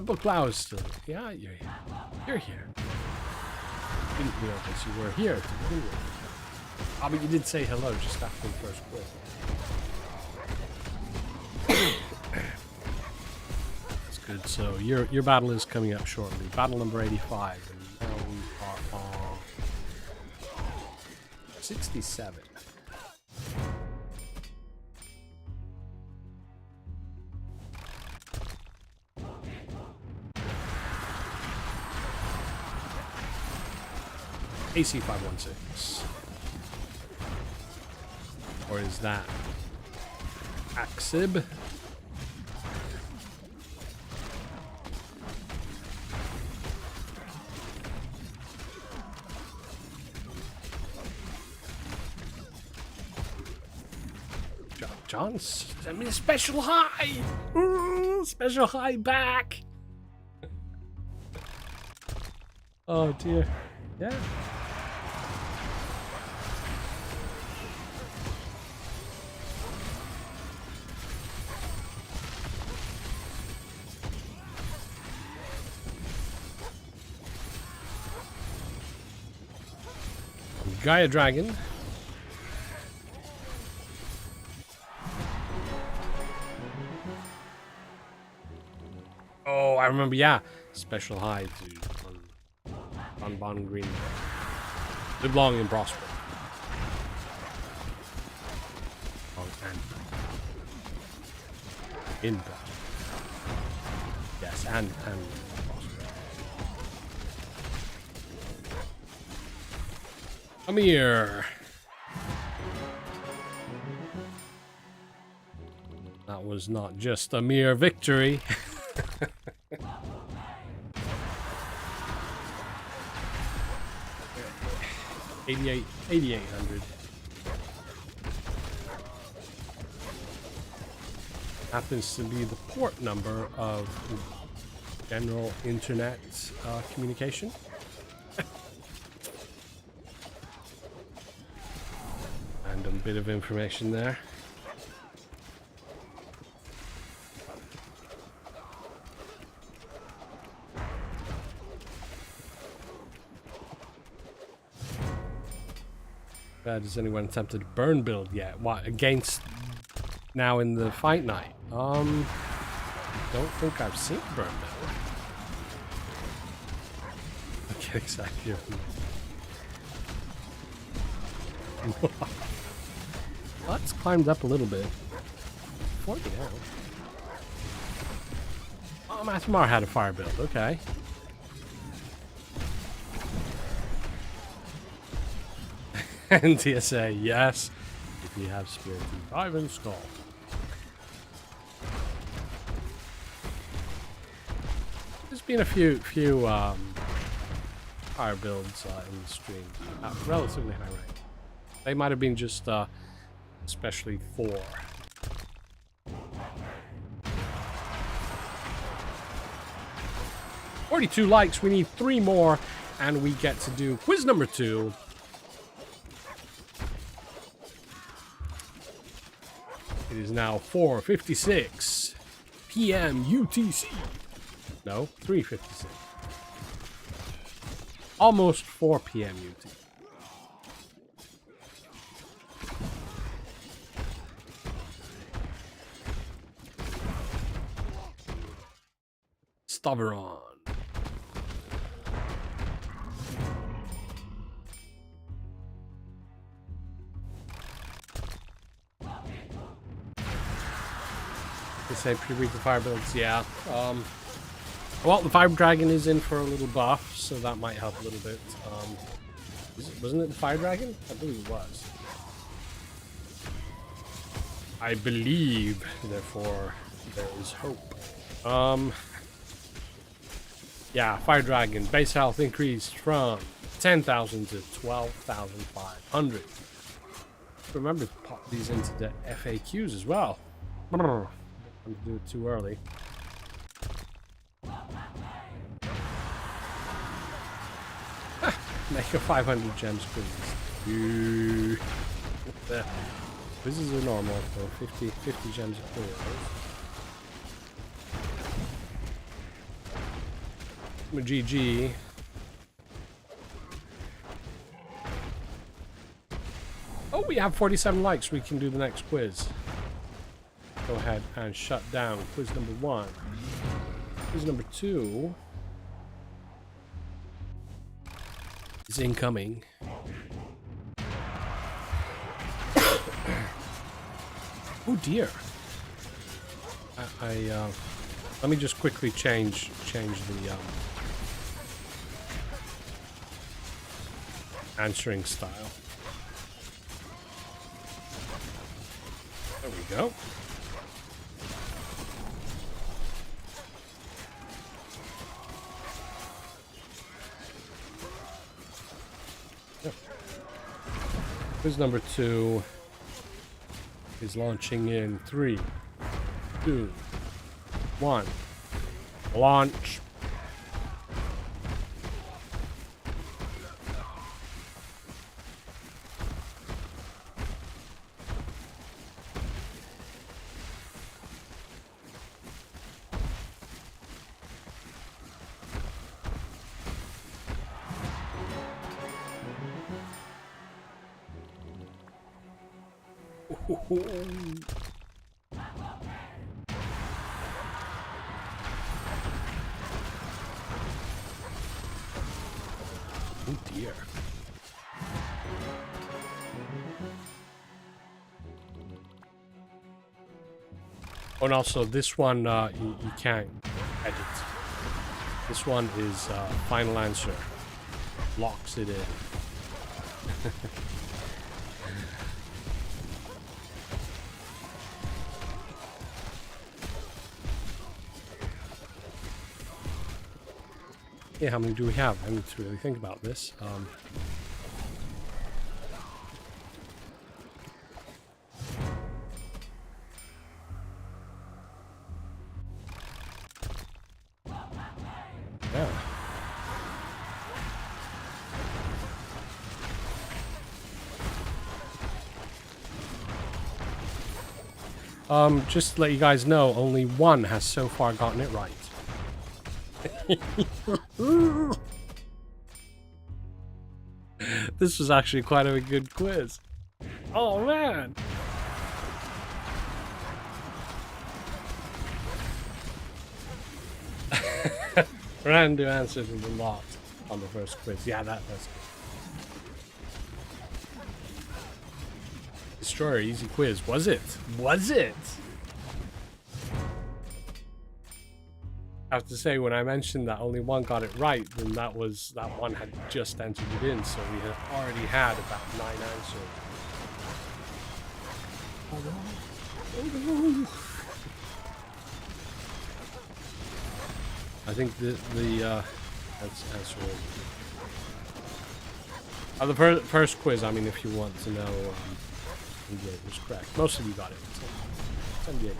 Buklau is still. Yeah, you're here. You're here. Didn't realize you were here to begin with. Oh, but you did say hello just after the first quiz. That's good. So your battle is coming up shortly. Battle number 85. And now we are on 67. AC 516. Or is that Axib? John, send me a special high! Ooh, special high back! Oh dear. Yeah. Gaia Dragon. Oh, I remember, yeah. Special hi to Bon Green. Live long and prosper. Oh, and in prosper. Yes, and prosper. Come here. That was not just a mere victory. 8800. Happens to be the port number of general internet communication. Random bit of information there. Has anyone attempted burn build yet? What, against now in the fight night? I don't think I've seen burn build. Okay, exactly. Well, it's climbed up a little bit. 40 now. Oh, Mathmar had a fire build. Okay. And TSA, yes, if you have Spirit 5 installed. There's been a few fire builds in the stream, relatively high rank. They might have been just especially for. $42 likes. We need 3 more, and we get to do quiz number 2. It is now 4:56 p.m. UTC. No, 3:56. Almost 4 p.m. UTC. Stavron. They say pre-read the fire builds, yeah. Well, the Fire Dragon is in for a little buff, so that might help a little bit. Wasn't it the Fire Dragon? I believe it was. I believe, therefore, there is hope. Yeah, Fire Dragon, base health increased from 10,000 to 12,500. Remember to pop these into the FAQs as well. I'm gonna do it too early. Make a 500 gems quiz. Quizzes are normal, so 50 gems a quiz. GG. Oh, we have 47 likes. We can do the next quiz. Go ahead and shut down quiz number 1. Quiz number 2 is incoming. Oh dear. Let me just quickly change the answering style. There we go. Yep. Quiz number 2 is launching in 3, 2, 1. Launch. Oh dear. Oh, and also this one you can't edit. This one is final answer. Locks it in. Yeah, how many do we have? I need to really think about this. Yeah. Just to let you guys know, only one has so far gotten it right. This was actually quite a good quiz. Oh man! Random answers with a lot on the first quiz. Yeah, that's good. Destroyer, easy quiz. Was it? Was it? I have to say, when I mentioned that only one got it right, then that one had just entered it in, so we had already had about 9 answers. I think that's the first quiz. I mean, if you want to know, it was correct. Most of you got it. So, 78.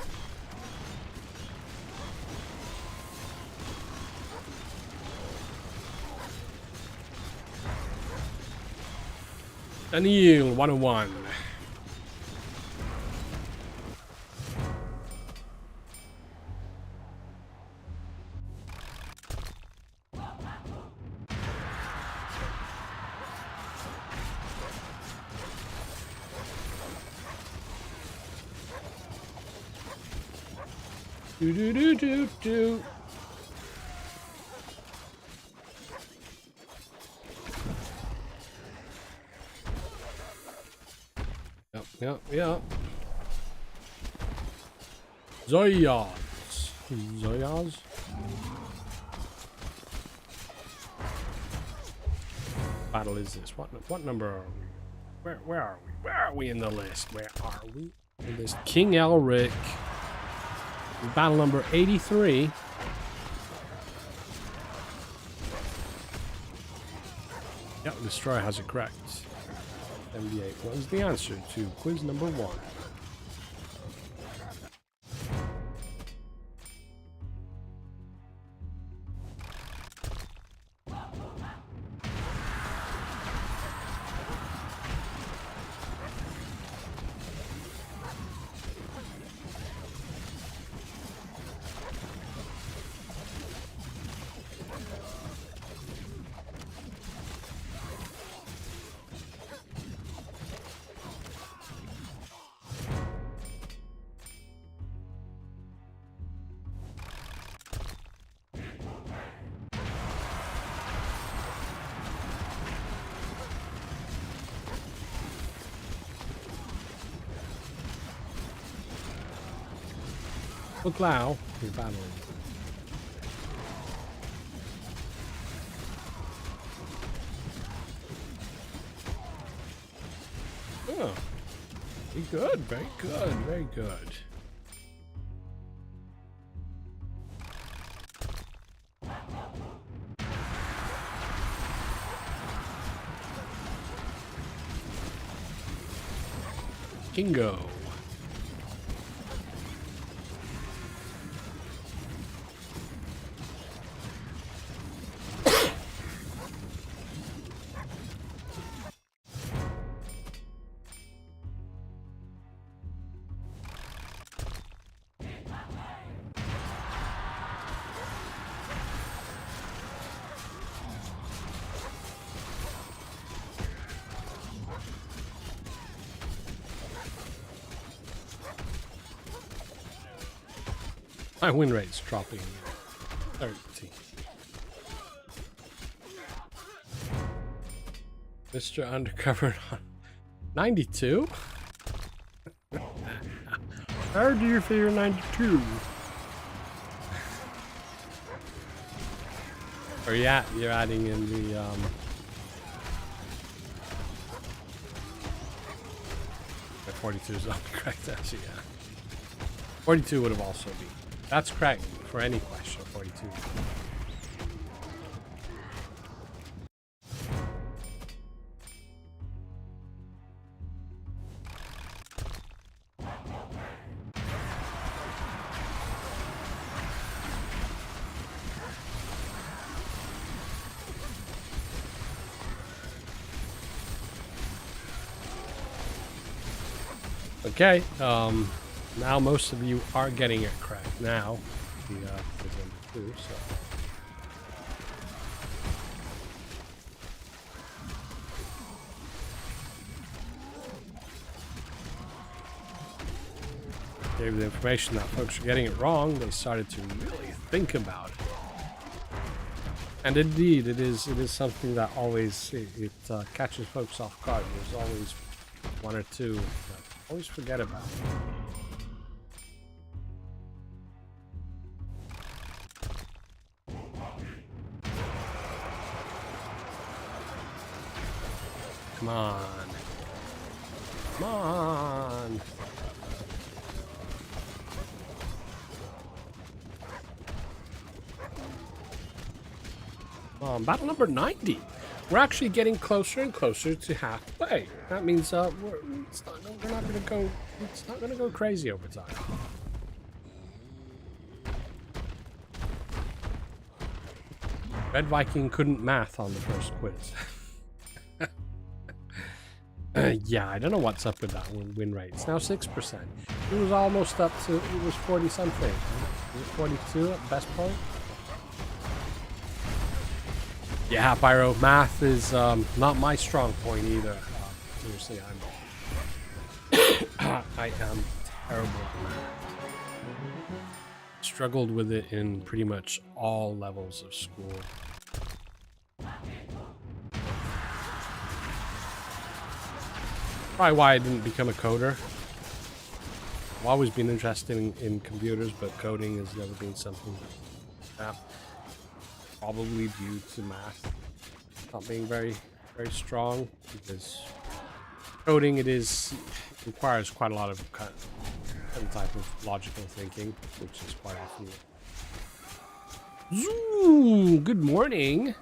Anil 101. Do do do do do. Yeah. Zoyas. Battle is this? What number are we? Where are we? Where are we in the list? Where are we in this? King Elric. Battle number 83. Yep, Destroyer has it correct. 78 was the answer to quiz number 1. Look Lao, you're battling. Oh, very good, very good, very good. Kingo. My win rate's dropping 13. Mr. Undercover on 92? How do you figure 92? Or yeah, you're adding in the 42 is not correct actually, yeah. 42 would have also been. That's correct for any question, 42. Okay, now most of you are getting it correct now. The number 2, so. Gave the information that folks are getting it wrong, they started to really think about it. And indeed, it is something that always it catches folks off guard. There's always one or two that always forget about it. Come on. Come on. Battle number 90. We're actually getting closer and closer to halfway. That means it's not gonna go crazy over time. Red Viking couldn't math on the first quiz. Yeah, I don't know what's up with that win rate. It's now 6%. It was almost up to, it was 40 something. It was 42 at best point. Yeah, Pyro, math is not my strong point either. Seriously, I am terrible at math. Struggled with it in pretty much all levels of school. Probably why I didn't become a coder. I've always been interested in computers, but coding has never been something that probably due to math not being very strong, because coding requires quite a lot of some type of logical thinking, which is quite often. Zoom! Good morning.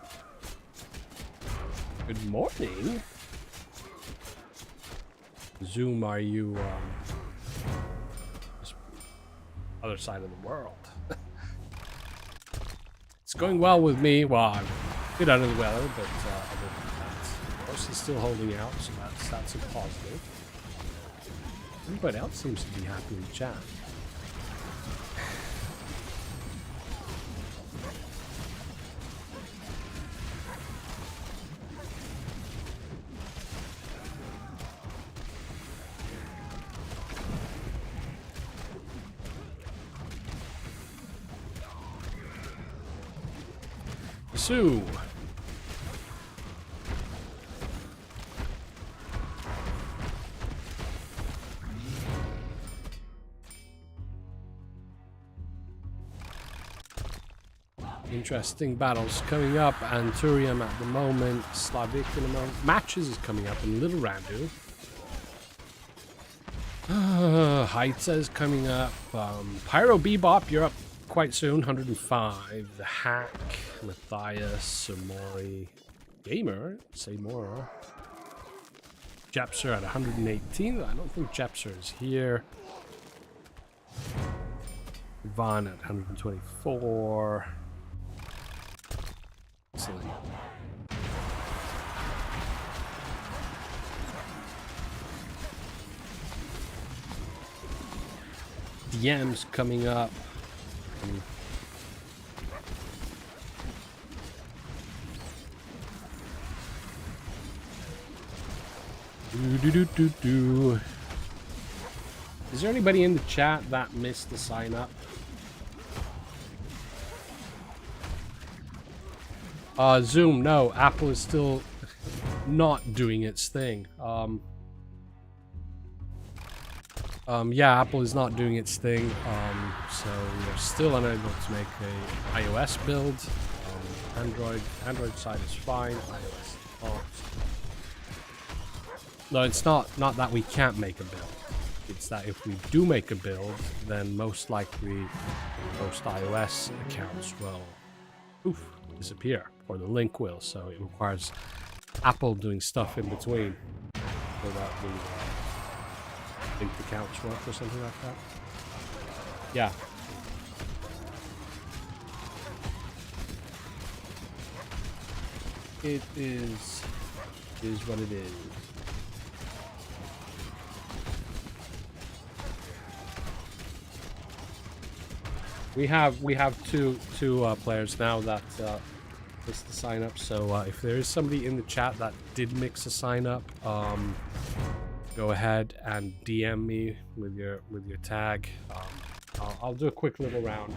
Good morning. Zoom, are you other side of the world? It's going well with me. Well, I'm a bit under the weather, but other than that, of course, he's still holding out, so that's a positive. Everybody else seems to be happy in chat. So, interesting battles coming up. Anturium at the moment, Slavic in a moment. Matches is coming up in Little Randu. Heitza is coming up. Pyro Bebop, you're up quite soon, 105. The Hack, Matthias, Samori, Gamer, say more. Jepser at 118. I don't think Jepser is here. Ivan at 124. Excellent. DM's coming up. Is there anybody in the chat that missed the sign up? Zoom, no, Apple is still not doing its thing. Yeah, Apple is not doing its thing, so we are still unable to make a iOS build. Android side is fine, iOS is not. No, it's not that we can't make a build. It's that if we do make a build, then most likely most iOS accounts will disappear, or the link will, so it requires Apple doing stuff in between so that the linked accounts work or something like that. Yeah. It is what it is. We have two players now that missed the sign up. So if there is somebody in the chat that did mix a sign up, go ahead and DM me with your tag. I'll do a quick little round.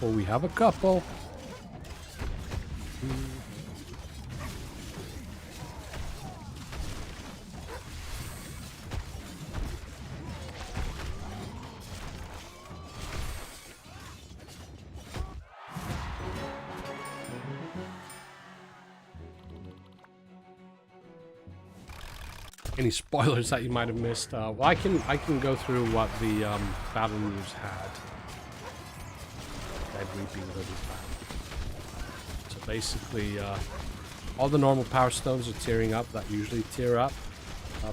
We have a couple. Any spoilers that you might have missed? Well, I can go through what the battle news had. So basically, all the normal power stones are tearing up that usually tear up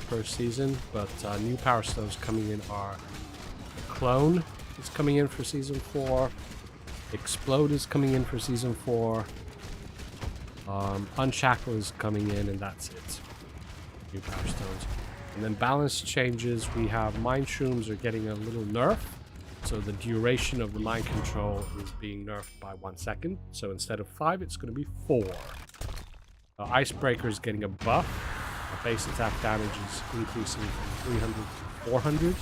per season, but new power stones coming in are Clone is coming in for season 4, Explode is coming in for season 4, Unshackle is coming in, and that's it. New power stones. And then balance changes, we have Mind Shrooms are getting a little nerf. So the duration of the mind control is being nerfed by 1 second. So instead of 5, it's going to be 4. Icebreaker is getting a buff. Base attack damage is increasing from 300 to 400.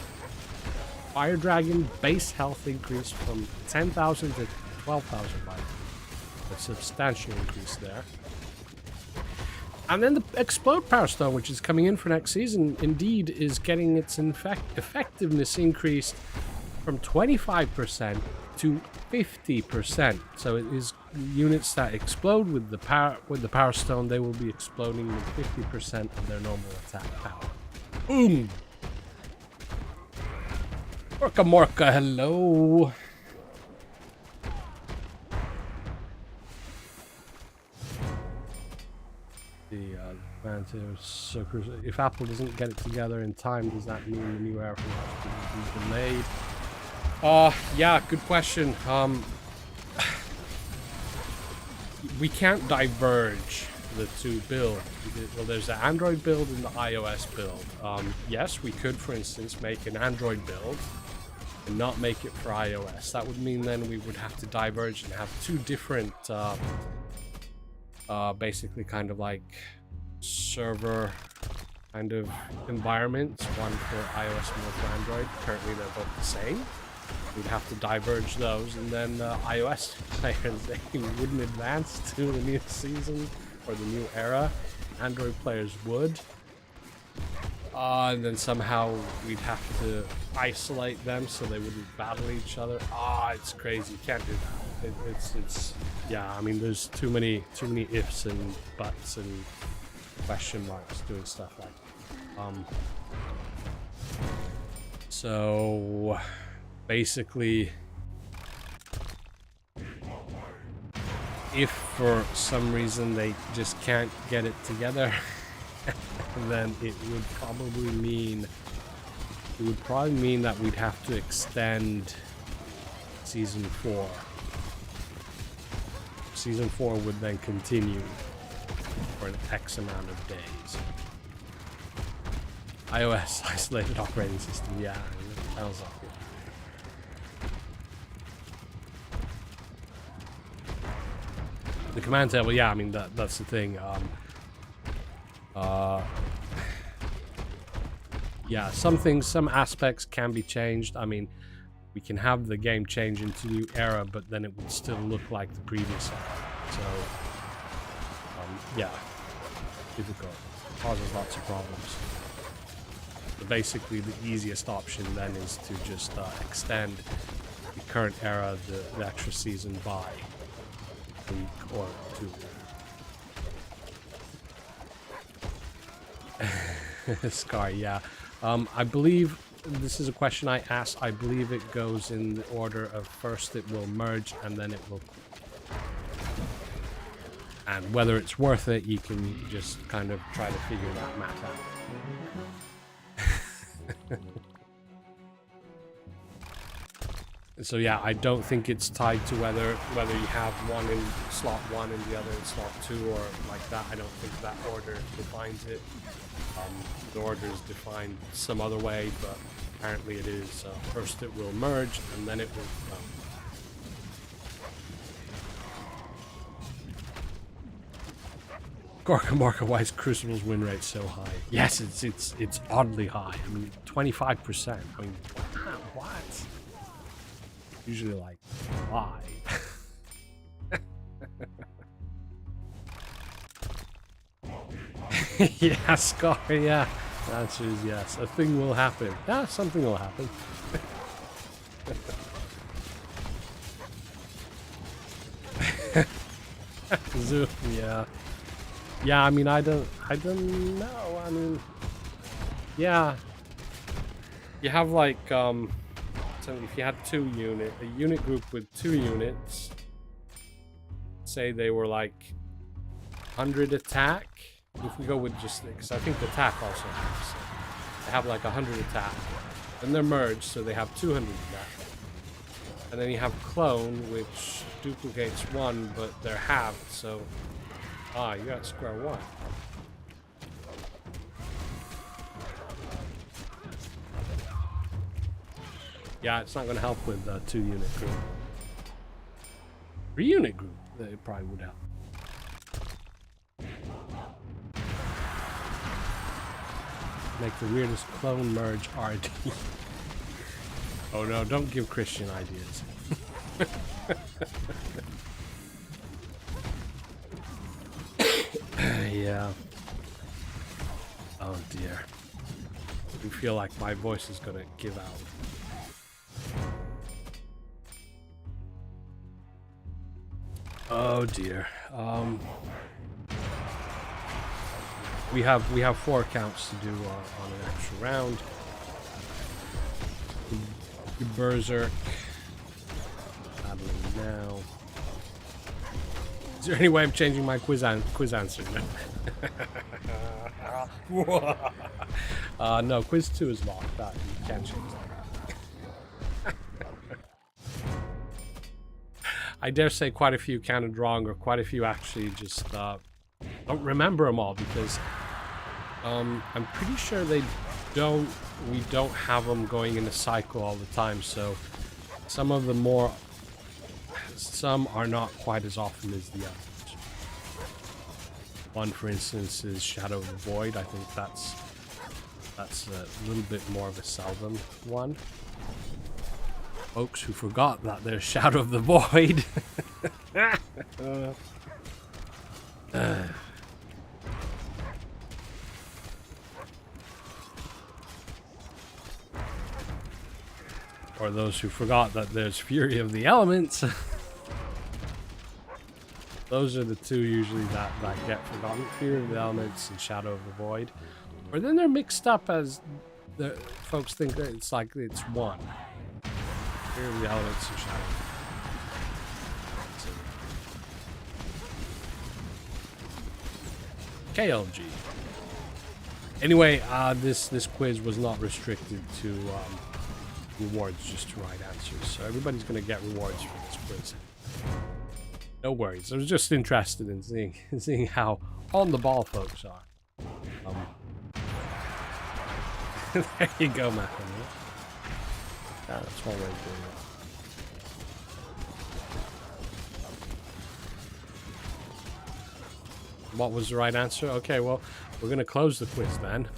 Fire Dragon base health increase from 10,000 to 12,000 life. A substantial increase there. And then the Explode Power Stone, which is coming in for next season, indeed is getting its effectiveness increased from 25% to 50%. So it is units that explode with the Power Stone, they will be exploding with 50% of their normal attack power. Boom! Morka, hello! If Apple doesn't get it together in time, does that mean the new era will be delayed? Yeah, good question. We can't diverge the two builds. Well, there's the Android build and the iOS build. Yes, we could, for instance, make an Android build and not make it for iOS. That would mean then we would have to diverge and have two different, basically kind of like server kind of environments, one for iOS and one for Android. Currently they're both the same. We'd have to diverge those, and then iOS players, they wouldn't advance to the new season or the new era. Android players would. And then somehow we'd have to isolate them so they wouldn't battle each other. It's crazy. You can't do that. It's yeah, I mean, there's too many ifs and buts and question marks doing stuff like that. So basically, if for some reason they just can't get it together, then it would probably mean that we'd have to extend season 4. Season 4 would then continue for an X amount of days. iOS isolated operating system, yeah, that sounds like it. The command table, yeah, I mean, that's the thing. Yeah, some aspects can be changed. I mean, we can have the game change into new era, but then it would still look like the previous era. So, yeah, difficult. Causes lots of problems. But basically, the easiest option then is to just extend the current era, the extra season, by a week or 2. Scar, yeah. I believe this is a question I asked. I believe it goes in the order of first it will merge and then it will... And whether it's worth it, you can just kind of try to figure that math out. So yeah, I don't think it's tied to whether you have one in slot 1 and the other in slot 2 or like that. I don't think that order defines it. The order is defined some other way, but apparently it is. First it will merge and then it will come. Gorka, why is Crucible's win rate so high? Yes, it's oddly high. I mean, 25%. I mean, what? Usually like 5. Yeah, Scar, yeah. The answer is yes. A thing will happen. Yeah, something will happen. Zoom, yeah. Yeah, I mean, I don't know. I mean, yeah. You have like, so if you had a unit group with 2 units, say they were like 100 attack. If we go with just, because I think the attack also has, so they have like 100 attack. Then they're merged, so they have 200 attack. And then you have clone, which duplicates 1, but they're halved, so you got square 1. Yeah, it's not going to help with 2-unit group. 3-unit group, it probably would help. Make the weirdest clone merge RD. Oh no, don't give Christian ideas. Yeah. Oh dear. I feel like my voice is gonna give out. Oh dear. We have 4 counts to do on an extra round. Berserk. Battling now. Is there any way I'm changing my quiz answer? No, quiz 2 is locked. That you can't change that. I dare say quite a few counted wrong, or quite a few actually just don't remember them all, because I'm pretty sure we don't have them going in a cycle all the time, so some of them some are not quite as often as the others. One, for instance, is Shadow of the Void. I think that's a little bit more of a seldom one. Folks who forgot that there's Shadow of the Void. Or those who forgot that there's Fury of the Elements. Those are the two usually that get forgotten. Fury of the Elements and Shadow of the Void. Or then they're mixed up as the folks think that it's like it's one. Fury of the Elements and Shadow. KLG. Anyway, this quiz was not restricted to rewards, just to right answers. So everybody's going to get rewards for this quiz. No worries. I was just interested in seeing how on the ball folks are. There you go, Matthew. Yeah, that's one way of doing it. What was the right answer? Okay, well, we're going to close the quiz then.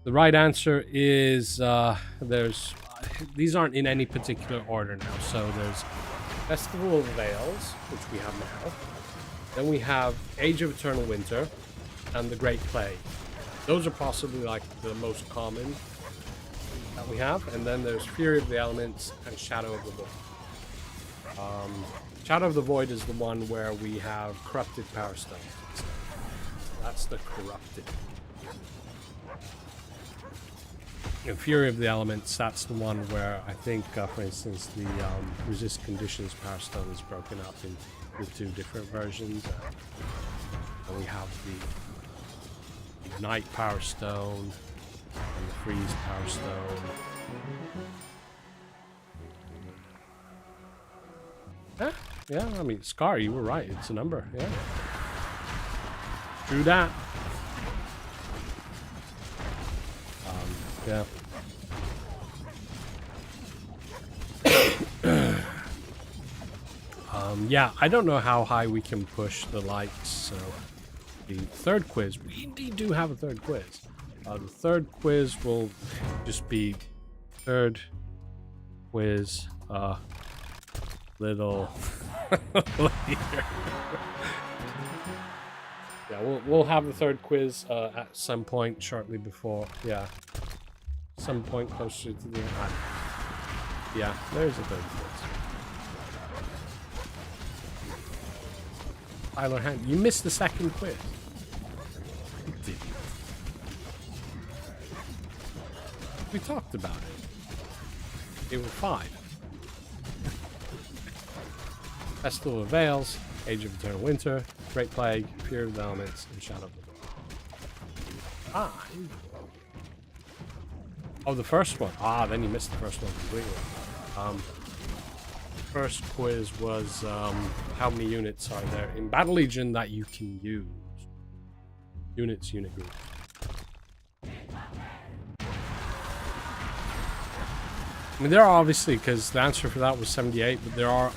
The right answer is these aren't in any particular order now. So there's Festival of Veils, which we have now. Then we have Age of Eternal Winter and the Great Plague. Those are possibly like the most common that we have. And then there's Fury of the Elements and Shadow of the Void. Shadow of the Void is the one where we have Corrupted Power Stone. That's the Corrupted. And Fury of the Elements, that's the one where I think, for instance, the Resist Conditions Power Stone is broken up into the 2 different versions. And we have the Ignite Power Stone and the Freeze Power Stone. Yeah, I mean, Scar, you were right. It's a number, yeah. True that. Yeah. Yeah, I don't know how high we can push the likes, so the third quiz, we indeed do have a third quiz. The third quiz will just be third quiz, little later. Yeah, we'll have the third quiz at some point shortly before. Yeah, some point closer to the end. Yeah, there's a third quiz. Tyler Hand, you missed the second quiz. You didn't. We talked about it. It was 5. Festival of Veils, Age of Eternal Winter, Great Plague, Fury of the Elements, and Shadow of the Void. Oh, the first one. Then you missed the first one completely. First quiz was how many units are there in Battle Legion that you can use? Units, unit groups. I mean, there are obviously, because the answer for that was 78, but there are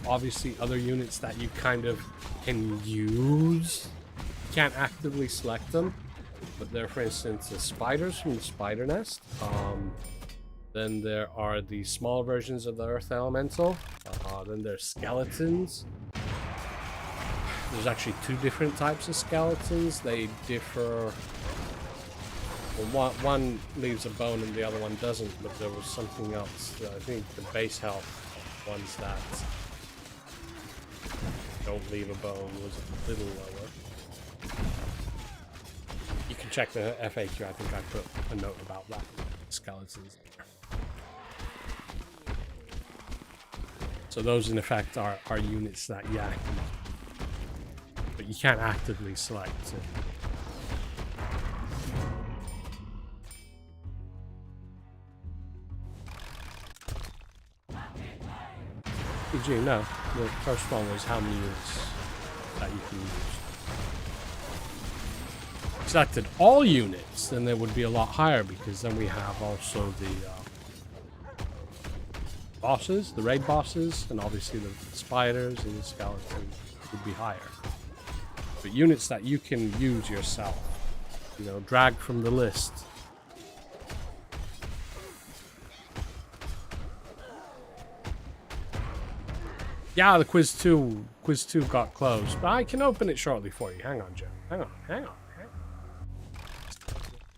obviously other units that you kind of can use. You can't actively select them, but they're, for instance, the spiders from the spider nest, Then there are the small versions of the Earth Elemental. Then there's skeletons. There's actually 2 different types of skeletons. They differ. Well, one leaves a bone and the other one doesn't, but there was something else. I think the base health ones that don't leave a bone was a little lower. You can check the FAQ. I think I put a note about that. Skeletons. So those in effect are units that Giack, but you can't actively select it. PG, no. The first one was how many units that you can use. Selected all units, then it would be a lot higher because then we have also the bosses, the raid bosses, and obviously the spiders and the skeletons would be higher. But units that you can use yourself, you know, drag from the list. Yeah, the quiz 2 got closed, but I can open it shortly for you. Hang on, Joe. Hang on.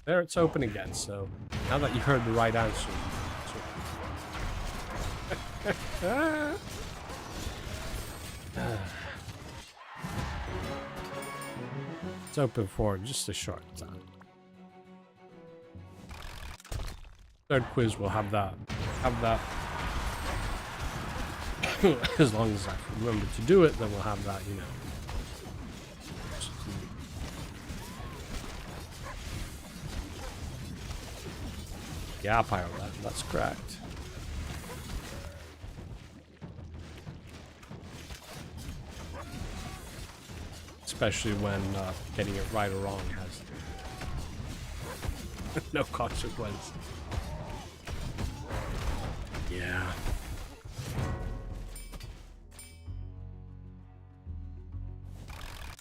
There, it's open again. So now that you heard the right answer, it's open for just a short time. Third quiz will have that. As long as I remember to do it, then we'll have that, you know. Yeah, Pyro, that's correct. Especially when getting it right or wrong has no consequence. Yeah.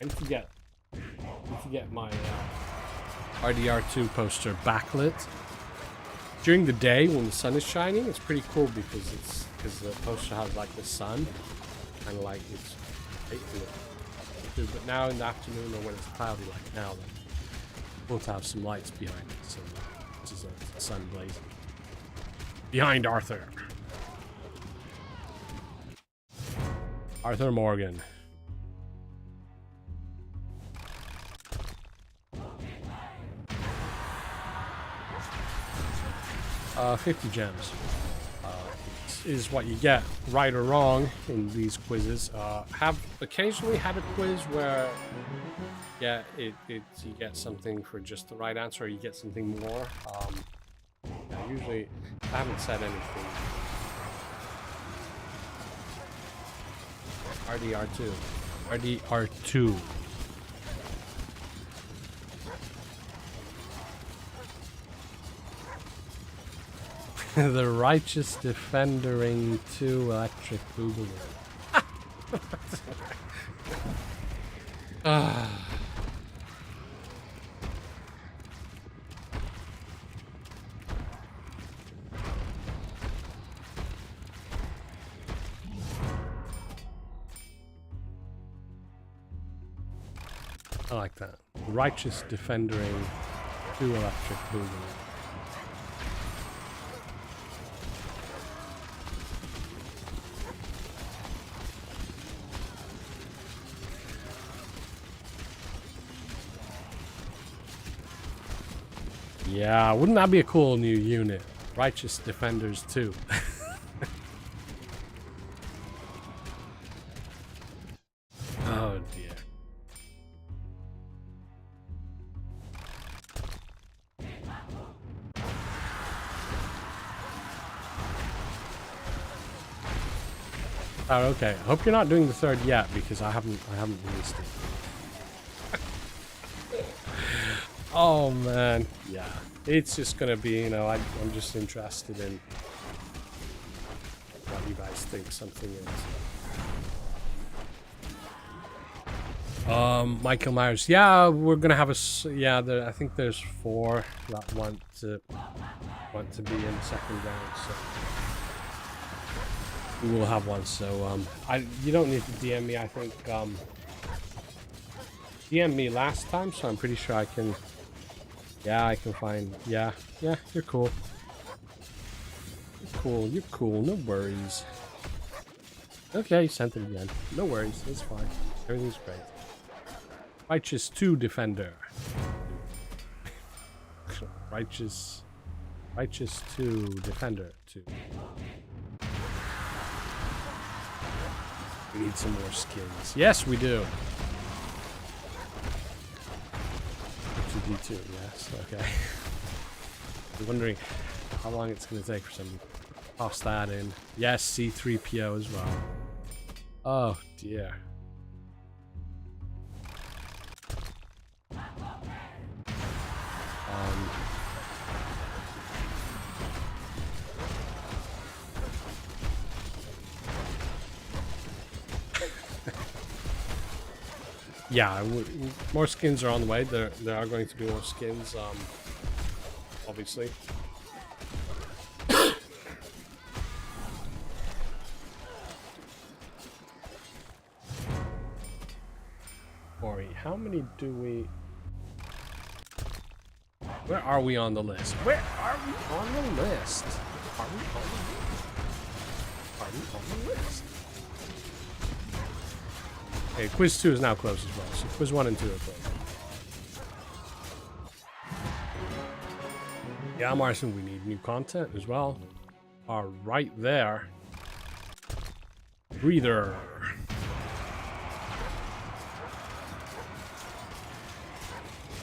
I need to get my RDR2 poster backlit. During the day when the sun is shining, it's pretty cool because the poster has like the sun, kind of like it's right to it. But now in the afternoon or when it's cloudy like now, then we'll have some lights behind it. So this is the sun blazing behind Arthur. Arthur Morgan. 50 gems is what you get, right or wrong, in these quizzes. Have occasionally had a quiz where, yeah, you get something for just the right answer, or you get something more. Yeah, usually, I haven't said anything. RDR2. The righteous defendering 2 electric boogaloo. I like that. Righteous defendering 2 electric boogaloo. Yeah, wouldn't that be a cool new unit? Righteous Defenders 2. Oh dear. Oh, okay. I hope you're not doing the third yet because I haven't released it. Oh man, yeah. It's just gonna be, you know, I'm just interested in what you guys think something is. Michael Myers. Yeah, we're gonna have I think there's 4 that want to want to be in the second round, so we will have one. So you don't need to DM me. I think DM me last time, so I'm pretty sure I can. Yeah, I can find. Yeah, you're cool. You're cool. No worries. Okay, you sent it again. No worries. It's fine. Everything's great. Righteous 2 defender. Righteous 2 defender 2. We need some more skins. Yes, we do. 2D2, yes, okay. I'm wondering how long it's going to take for somebody to toss that in. Yes, C3PO as well. Oh, dear. Yeah, more skins are on the way. There are going to be more skins, obviously. Ori, how many do we... Where are we on the list? Where are we on the list? Are we on the list? Okay, quiz 2 is now closed as well, so quiz 1 and 2 are closed. Yeah, Marson, we need new content as well. Are right there. Breather.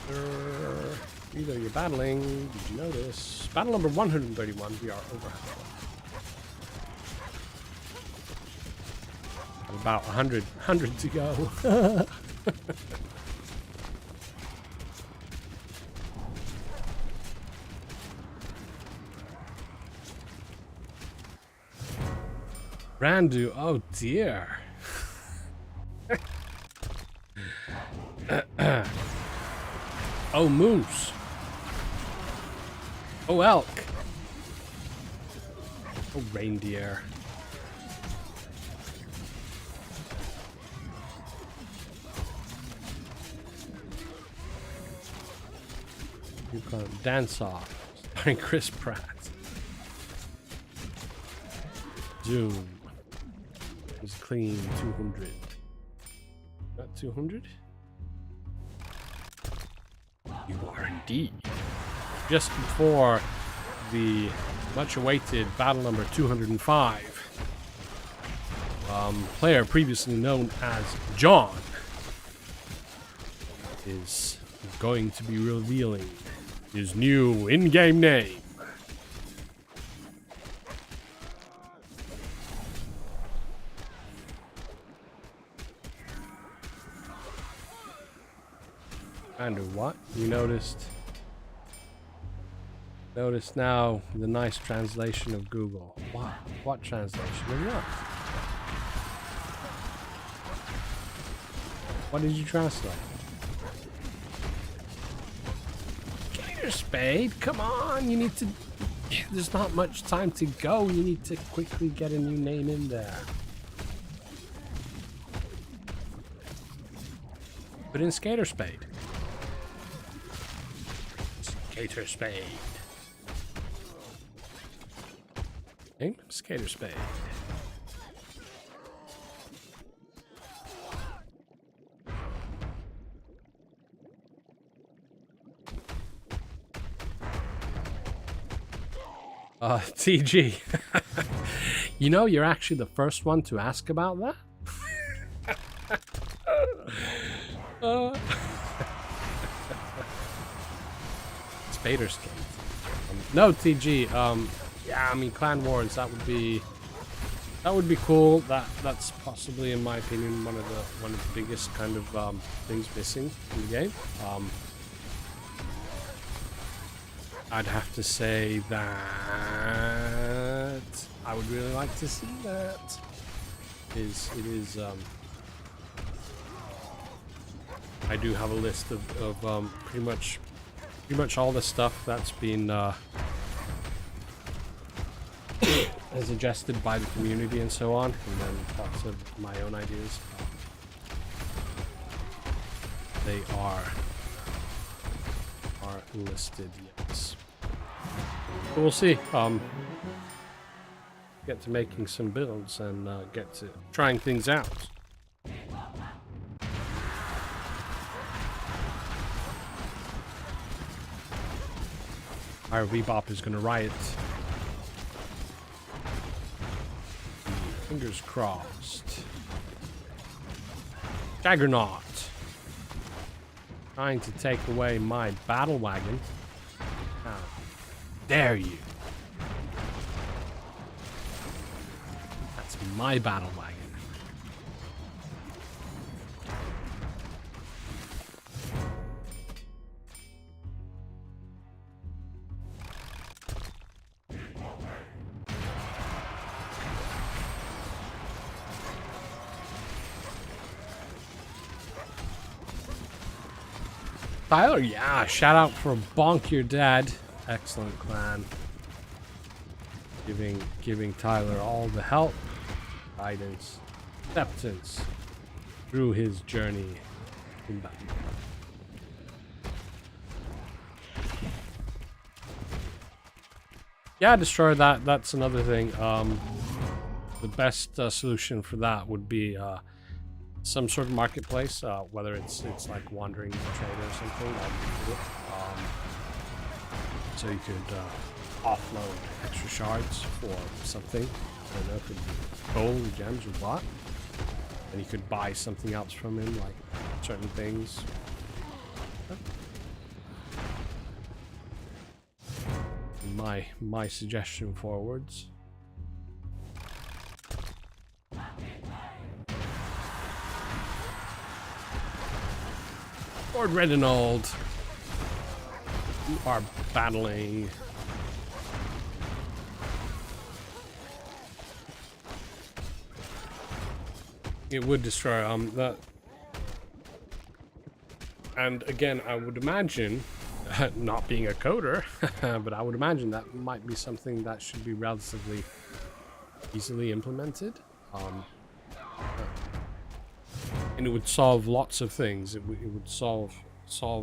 Breather, you're battling. Did you know this? Battle number 131. We are over halfway. About 100 to go. Randu, oh dear. Oh moose. Oh elk. Oh reindeer. You call it Dance Off, starring Chris Pratt. Zoom is clean 200. Not 200? You are indeed. Just before the much awaited battle number 205, player previously known as John is going to be revealing his new in-game name. And what? You noticed now the nice translation of Google. What? What translation of what? What did you translate? Spade, come on, you need to... There's not much time to go. You need to quickly get a new name in there. Put in Skater Spade. Skater Spade. Okay, Skater Spade. TG. You know, you're actually the first one to ask about that. Spader Skate. No, TG. Yeah, I mean, Clan Wars. That would be cool. That's possibly, in my opinion, one of the biggest kind of things missing in the game. I'd have to say that I would really like to see that. It is I do have a list of pretty much all the stuff that's been as suggested by the community and so on, and then lots of my own ideas. They are listed, yes. But we'll see. Get to making some builds and get to trying things out. Our Bebop is gonna riot. Fingers crossed. Jaggernaut. Trying to take away my battle wagon. How dare you? That's my battle wagon. Tyler, yeah, shout out for Bonk Your Dad. Excellent clan. Giving Tyler all the help, guidance, acceptance through his journey in battle. Yeah, destroy that. That's another thing. The best solution for that would be some sort of marketplace, whether it's like wandering trade or something. That would be cool. So you could offload extra shards for something. I don't know, it could be gold, gems, or what. And you could buy something else from him, like certain things. My suggestion forwards. Lord Reginald, you are battling. It would destroy that. And again, I would imagine, not being a coder, but I would imagine that might be something that should be relatively easily implemented. And it would solve lots of things. It would solve because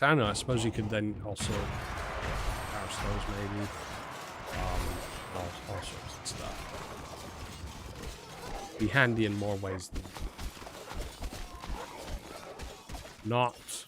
I don't know, I suppose you could then also power stoves maybe. All sorts of stuff. Be handy in more ways than not.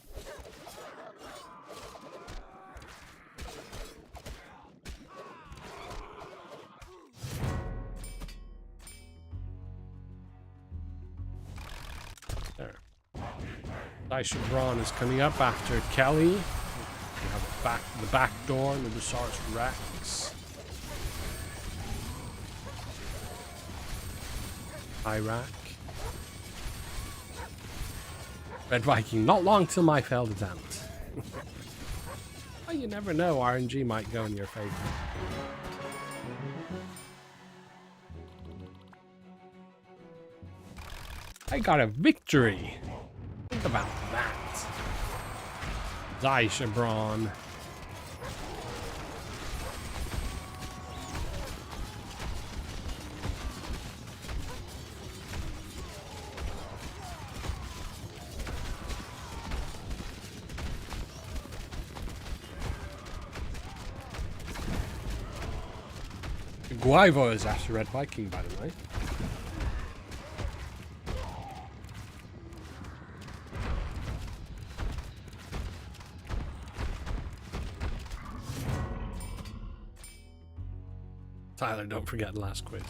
Braun is coming up after Kelly. We have the back door and the Dusaurus Rex. Iraq. Red Viking, not long till my failed attempt. Well, you never know, RNG might go in your favor. I got a victory. Think about that. Braun. Guivo is after Red Viking, by the way. Tyler, don't forget the last quiz.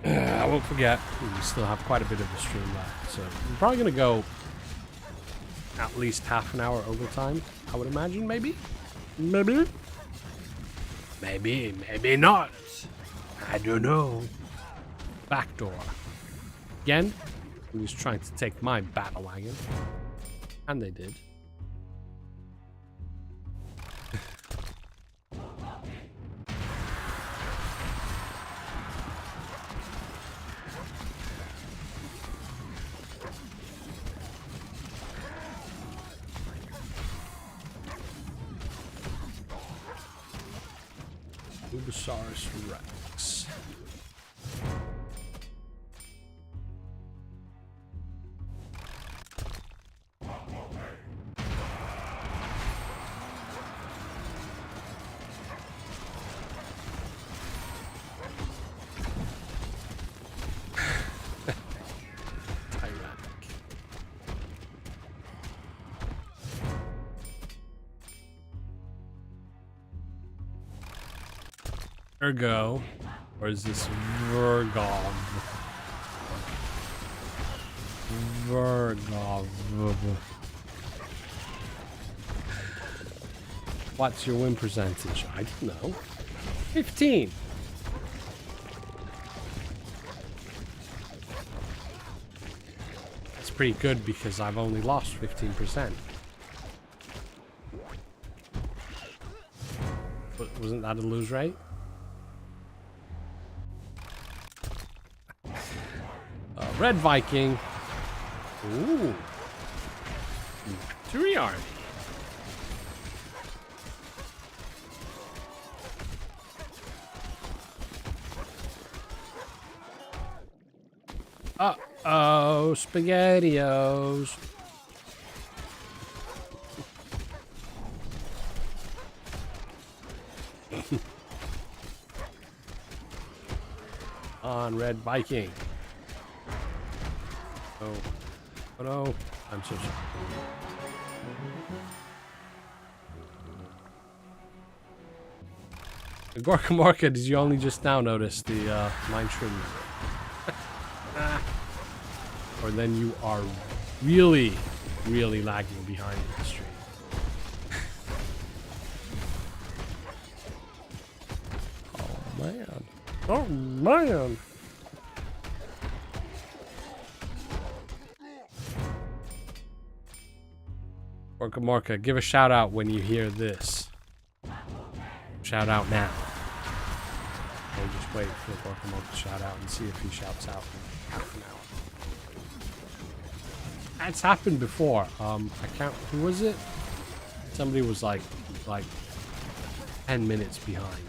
I won't forget. We still have quite a bit of the stream left, so I'm probably gonna go at least half an hour overtime. I would imagine, maybe, maybe not. I don't know. Backdoor again. He was trying to take my battle wagon, and they did. Bulbasaurus Rex. Virgo, or is this Virgov? Virgov. What's your win percentage? I don't know. 15. That's pretty good because I've only lost 15%. But wasn't that a lose rate? Red Viking. Ooh. Victory Army. Uh-oh, SpaghettiOs. On Red Viking. Oh. Oh no. I'm so sorry. Gorka Morka, did you only just now notice the mine shroom? Or then you are really, really lagging behind the stream. Oh man. Oh man. Gorka Morka, give a shout out when you hear this. Shout out now. Or just wait for Gorka Morka to shout out and see if he shouts out in half an hour. That's happened before. I can't. Who was it? Somebody was like 10 minutes behind.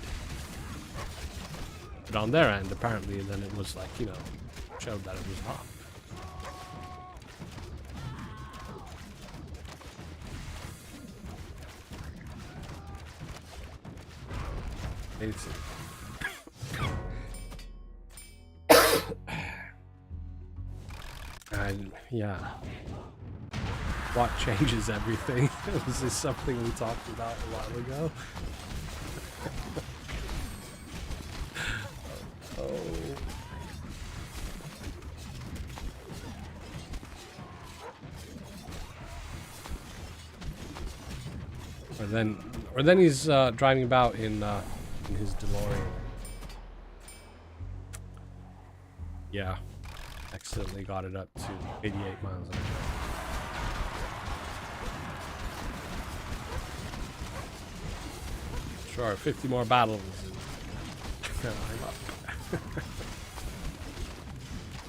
But on their end, apparently, then it was like, you know, showed that it was up. It's yeah. What changes everything? Was this something we talked about a while ago? Oh. Or then he's driving about in his DeLorean. Yeah. Accidentally got it up to 88 miles an hour. Sure, 50 more battles and I'm up.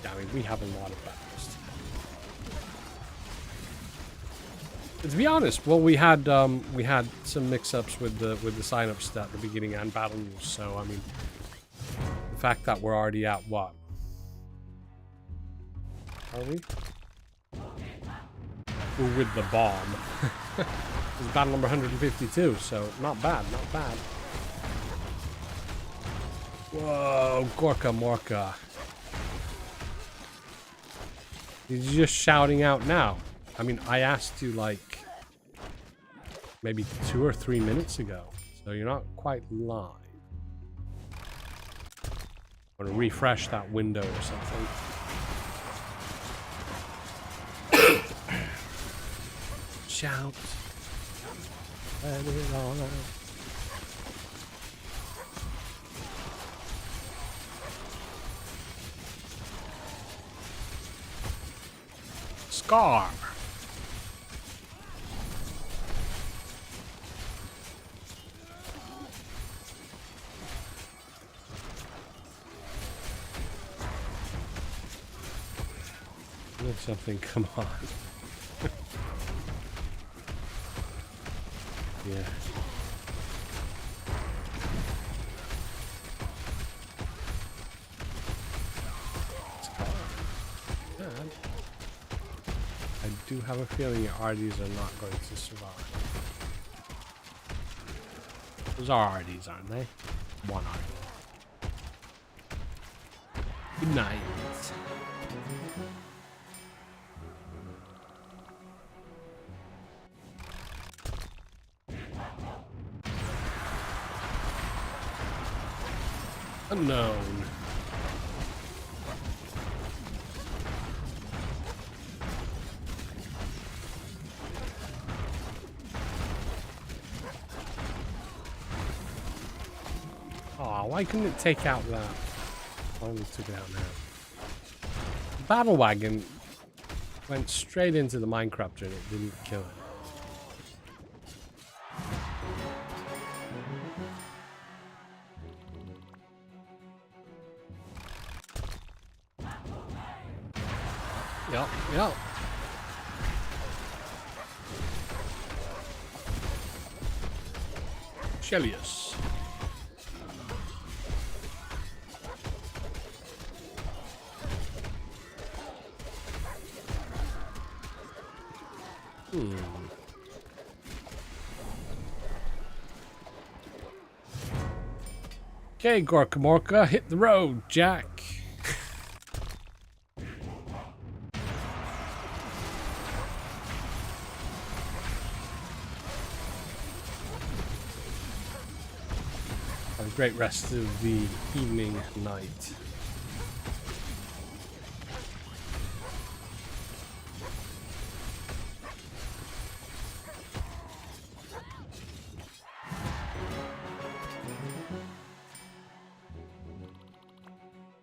Yeah, I mean, we have a lot of battles. But to be honest, well, we had some mix-ups with the sign-ups at the beginning and battle news. So I mean, the fact that we're already at what? Are we? We're with the bomb. This is battle number 152, so not bad, not bad. Whoa, Gorka Morka. He's just shouting out now. I mean, I asked you like maybe 2 or 3 minutes ago, so you're not quite live. I'm gonna refresh that window or something. Shout. Let it all out. Scar. Look, something, come on. Yeah. do have a feeling your RDs are not going to survive. Those are RDs, aren't they? One RD. Good night. Unknown. Oh, why couldn't it take out that? Only took it out now. The battle wagon went straight into the Minecrafter and it didn't kill it. Yep. Shellius. Okay, Gorka Morka, hit the road, Giack. Have a great rest of the evening, night.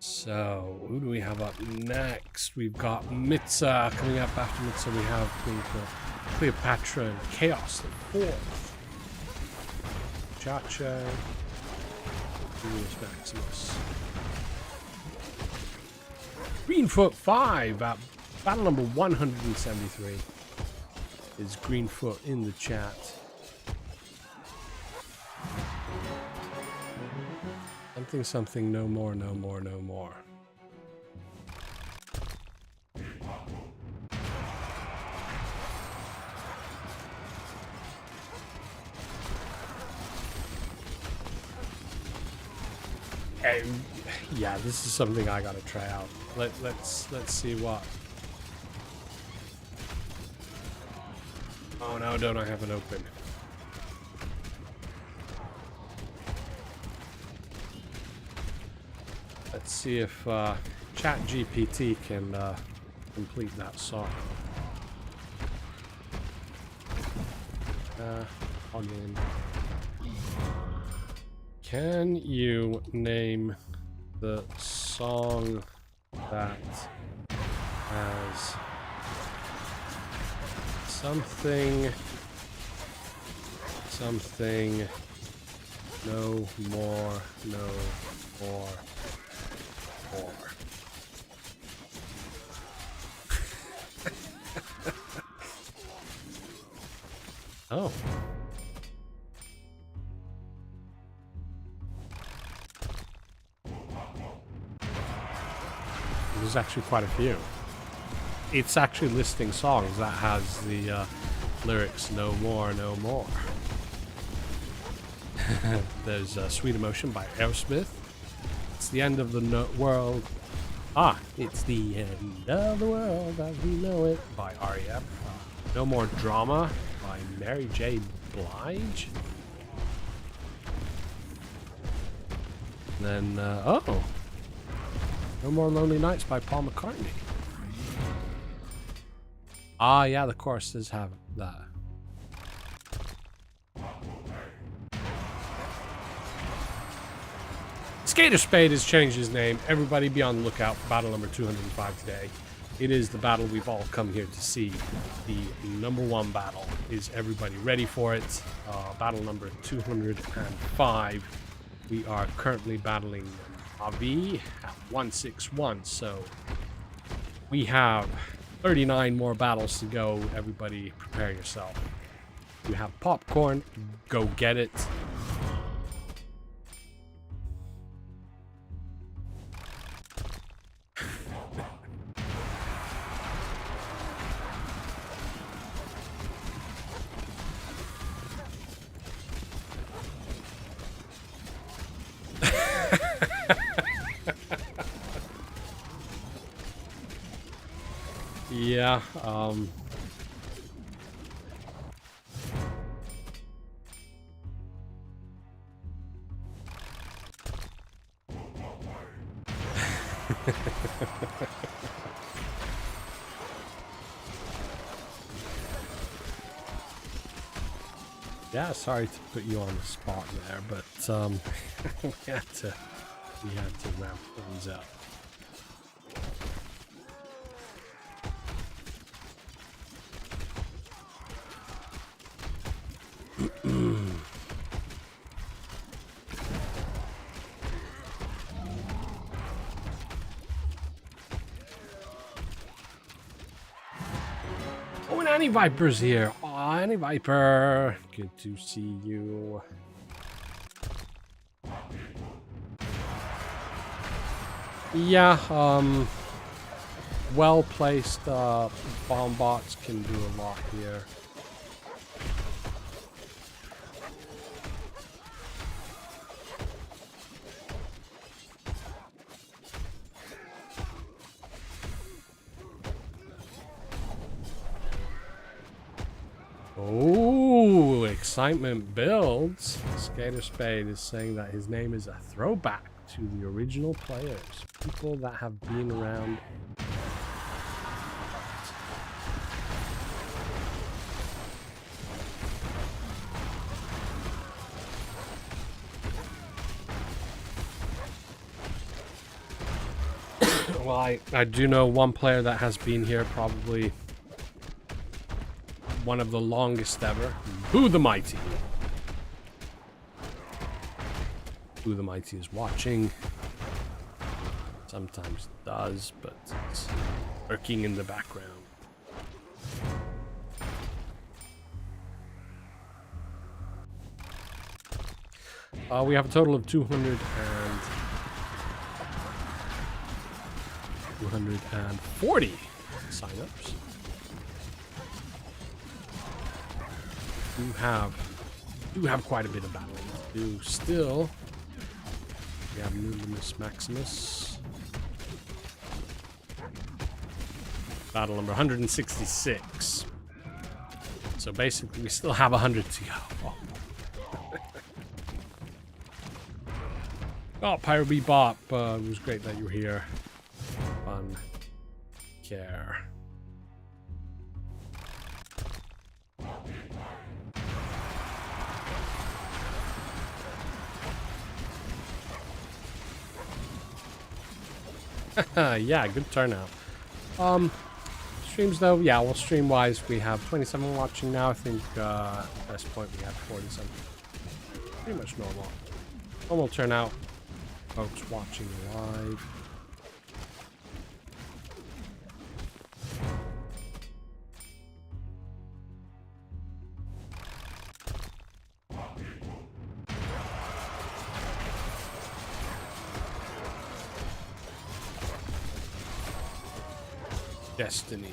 So, who do we have up next? We've got Mitza coming up after Mitza. We have Cleopatra and Chaos the 4th. Chacha. Julius Maximus. Greenfoot 5 at battle number 173. Is Greenfoot in the chat? Something, no more, no more, no more. Hey, yeah, this is something I gotta try out. Let's see what. Oh no, don't I have it open? Let's see if ChatGPT can complete that song. Log in. Can you name the song that has something, no more, no more. Oh. There's actually quite a few. It's actually listing songs that has the lyrics "No more, no more." There's "Sweet Emotion" by Aerosmith. It's the end of the world. It's the end of the world as we know it by R.E.M. No More Drama by Mary J. Blige. And then, No More Lonely Nights by Paul McCartney. Yeah, the chorus does have that. Skater Spade has changed his name. Everybody be on the lookout for battle number 205 today. It is the battle we've all come here to see. The #1 battle. Is everybody ready for it? Battle number 205. We are currently battling Avi at 161. So we have 39 more battles to go. Everybody prepare yourself. You have popcorn. Go get it. Yeah, yeah, sorry to put you on the spot there, but we had to wrap things up. Oh, and Annie Viper's here. Oh, Annie Viper. Good to see you. Yeah, well-placed bomb bots can do a lot here. Oh, excitement builds. Skater Spade is saying that his name is a throwback to the original players, people that have been around. Well, I do know one player that has been here, probably one of the longest ever. Boo the Mighty. Boo the Mighty is watching. Sometimes does, but it's lurking in the background. We have a total of 240 signups. Do have quite a bit of battling to do still. We have Numinous Maximus. Battle number 166. So basically we still have 100 to go. Oh, Pyro Bebop, it was great that you were here. Fun. Care. Yeah, good turnout. Streams though, yeah, well, stream wise we have 27 watching now. I think at best point we had 47. Pretty much normal turnout. Folks watching live. Destiny.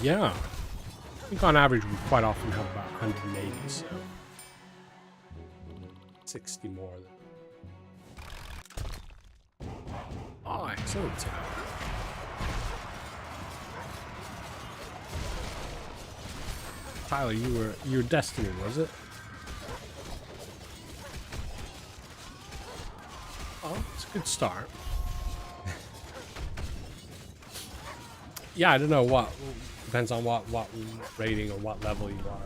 Yeah, I think on average we quite often have about 180, so 60 more than. Oh, excellent. Tyler, you were Destiny, was it? Oh, it's a good start. Yeah, I don't know what. Depends on what rating or what level you are.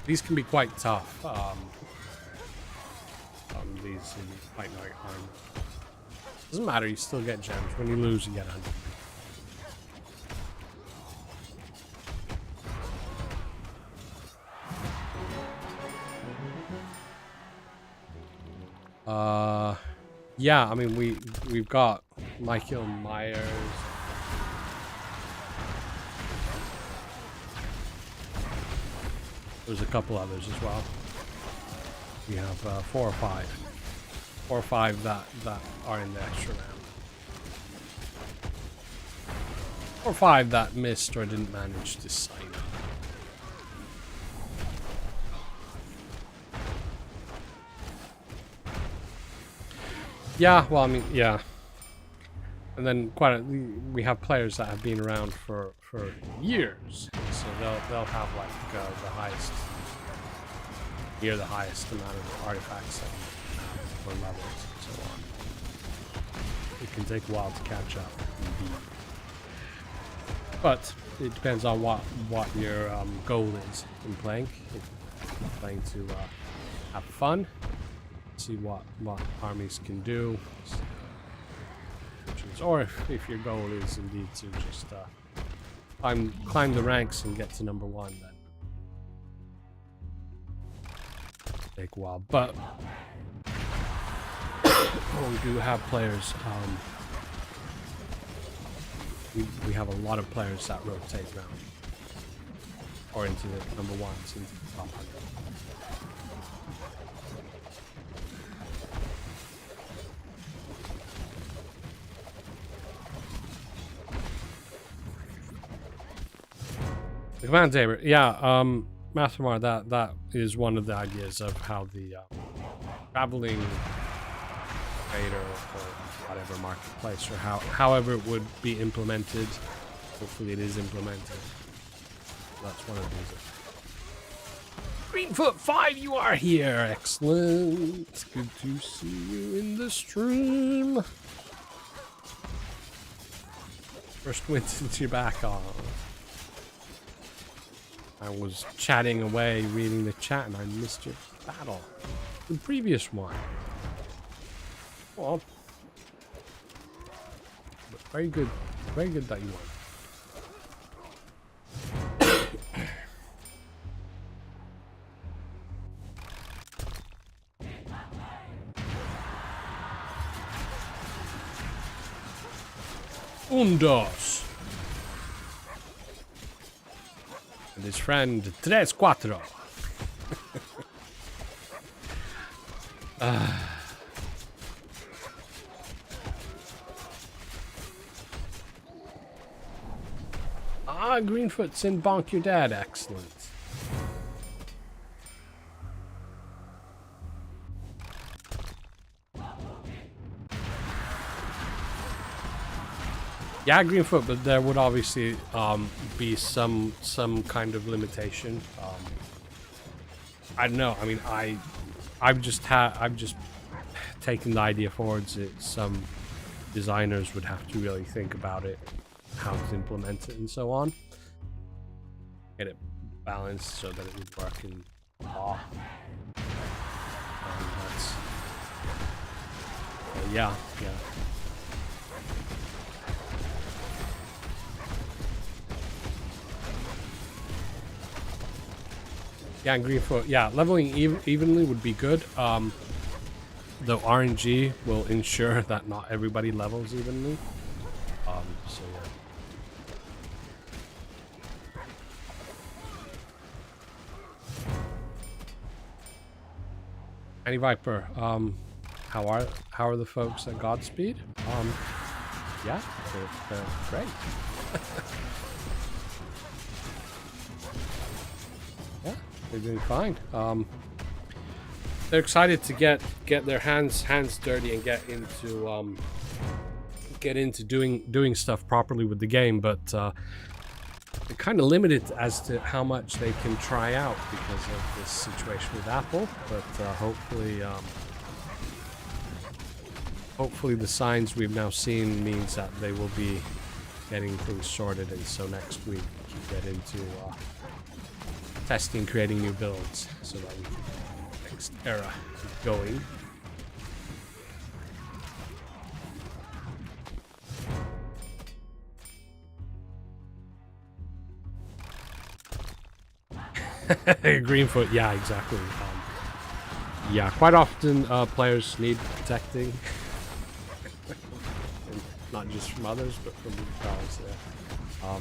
These can be quite tough. These fight night armor. Doesn't matter, you still get gems. When you lose, you get 100. Yeah, I mean we've got Michael Myers. There's a couple others as well. We have 4 or 5. 4 or 5 that are in the extra round. 4 or 5 that missed or didn't manage to sign up. Yeah, well, I mean, yeah. And then we have players that have been around for years, so they'll have like the highest, near the highest amount of artifacts or levels and so on. It can take a while to catch up, indeed. But it depends on what your goal is in playing. If you're playing to have fun, see what armies can do, or if your goal is indeed to just climb the ranks and get to number 1, then take a while. But we do have players. We have a lot of players that rotate around or into the number 1s, into the top 100. The command table, yeah, Mathemar, that is one of the ideas of how the traveling trader or whatever marketplace or however it would be implemented. Hopefully it is implemented. That's one of these. Greenfoot 5, you are here. Excellent. Good to see you in the stream. First win since you're back on. I was chatting away, reading the chat, and I missed your battle. The previous one. Well, but very good that you won. Undos. And his friend 3-4. Greenfoot's in Bonk Your Dad. Excellent. Yeah, Greenfoot, but there would obviously be some kind of limitation. I don't know. I mean, I've just taken the idea forwards. Some designers would have to really think about it, how to implement it, and so on. Get it balanced so that it would work in law. That's yeah. Yeah, and Greenfoot, yeah, leveling evenly would be good. Though RNG will ensure that not everybody levels evenly. So yeah. Annie Viper, how are the folks at Godspeed? Yeah, they're great. Yeah, they're doing fine. They're excited to get their hands dirty and get into doing stuff properly with the game, but they're kind of limited as to how much they can try out because of this situation with Apple. But hopefully the signs we've now seen means that they will be getting things sorted, and so next week we can get into testing, creating new builds, so that we can get the next era going. Greenfoot, yeah, exactly. Yeah, quite often players need protecting. Not just from others, but from themselves. Yeah.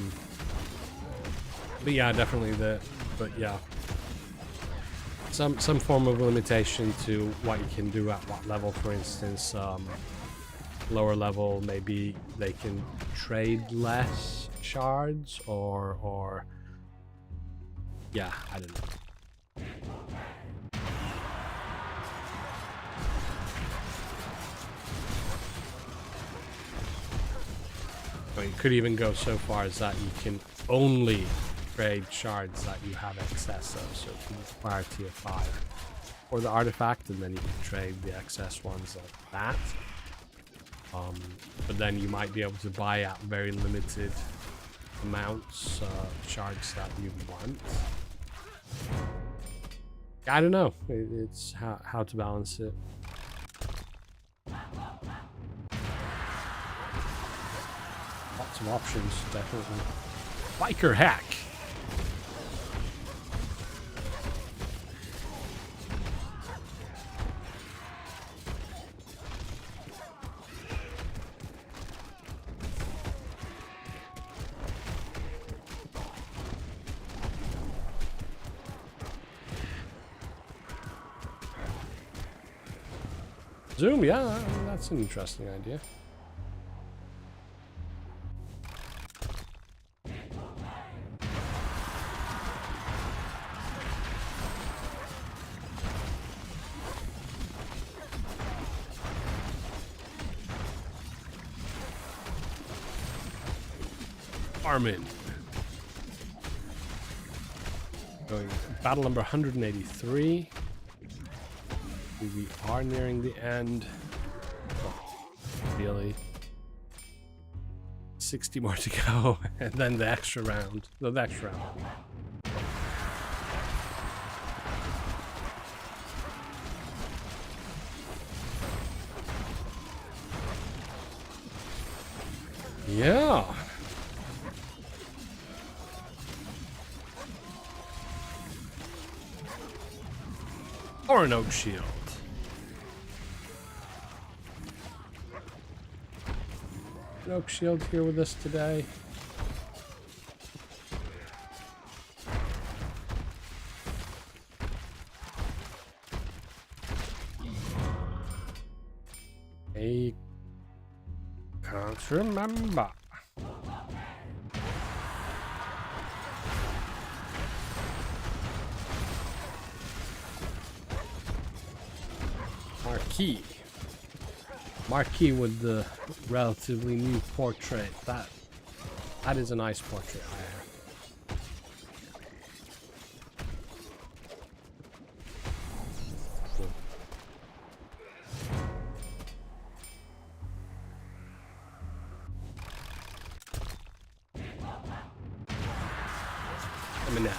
But yeah, definitely but yeah. some form of limitation to what you can do at what level. For instance, lower level, maybe they can trade less shards, or yeah, I don't know. I mean, it could even go so far as that you can only trade shards that you have excess of, so it can require tier 5 for the artifact, and then you can trade the excess ones like that. But then you might be able to buy at very limited amounts shards that you want. I don't know. It's how to balance it. Lots of options, definitely. Biker hack. Zoom, yeah, that's an interesting idea. Armin. Going battle number 183. We are nearing the end. Oh, really? 60 more to go, and then the extra round. The next round. Yeah. Or an oak shield. An oak shield here with us today. I can't remember. Marquis with the relatively new portrait. That is a nice portrait I have. Cool. Let me now.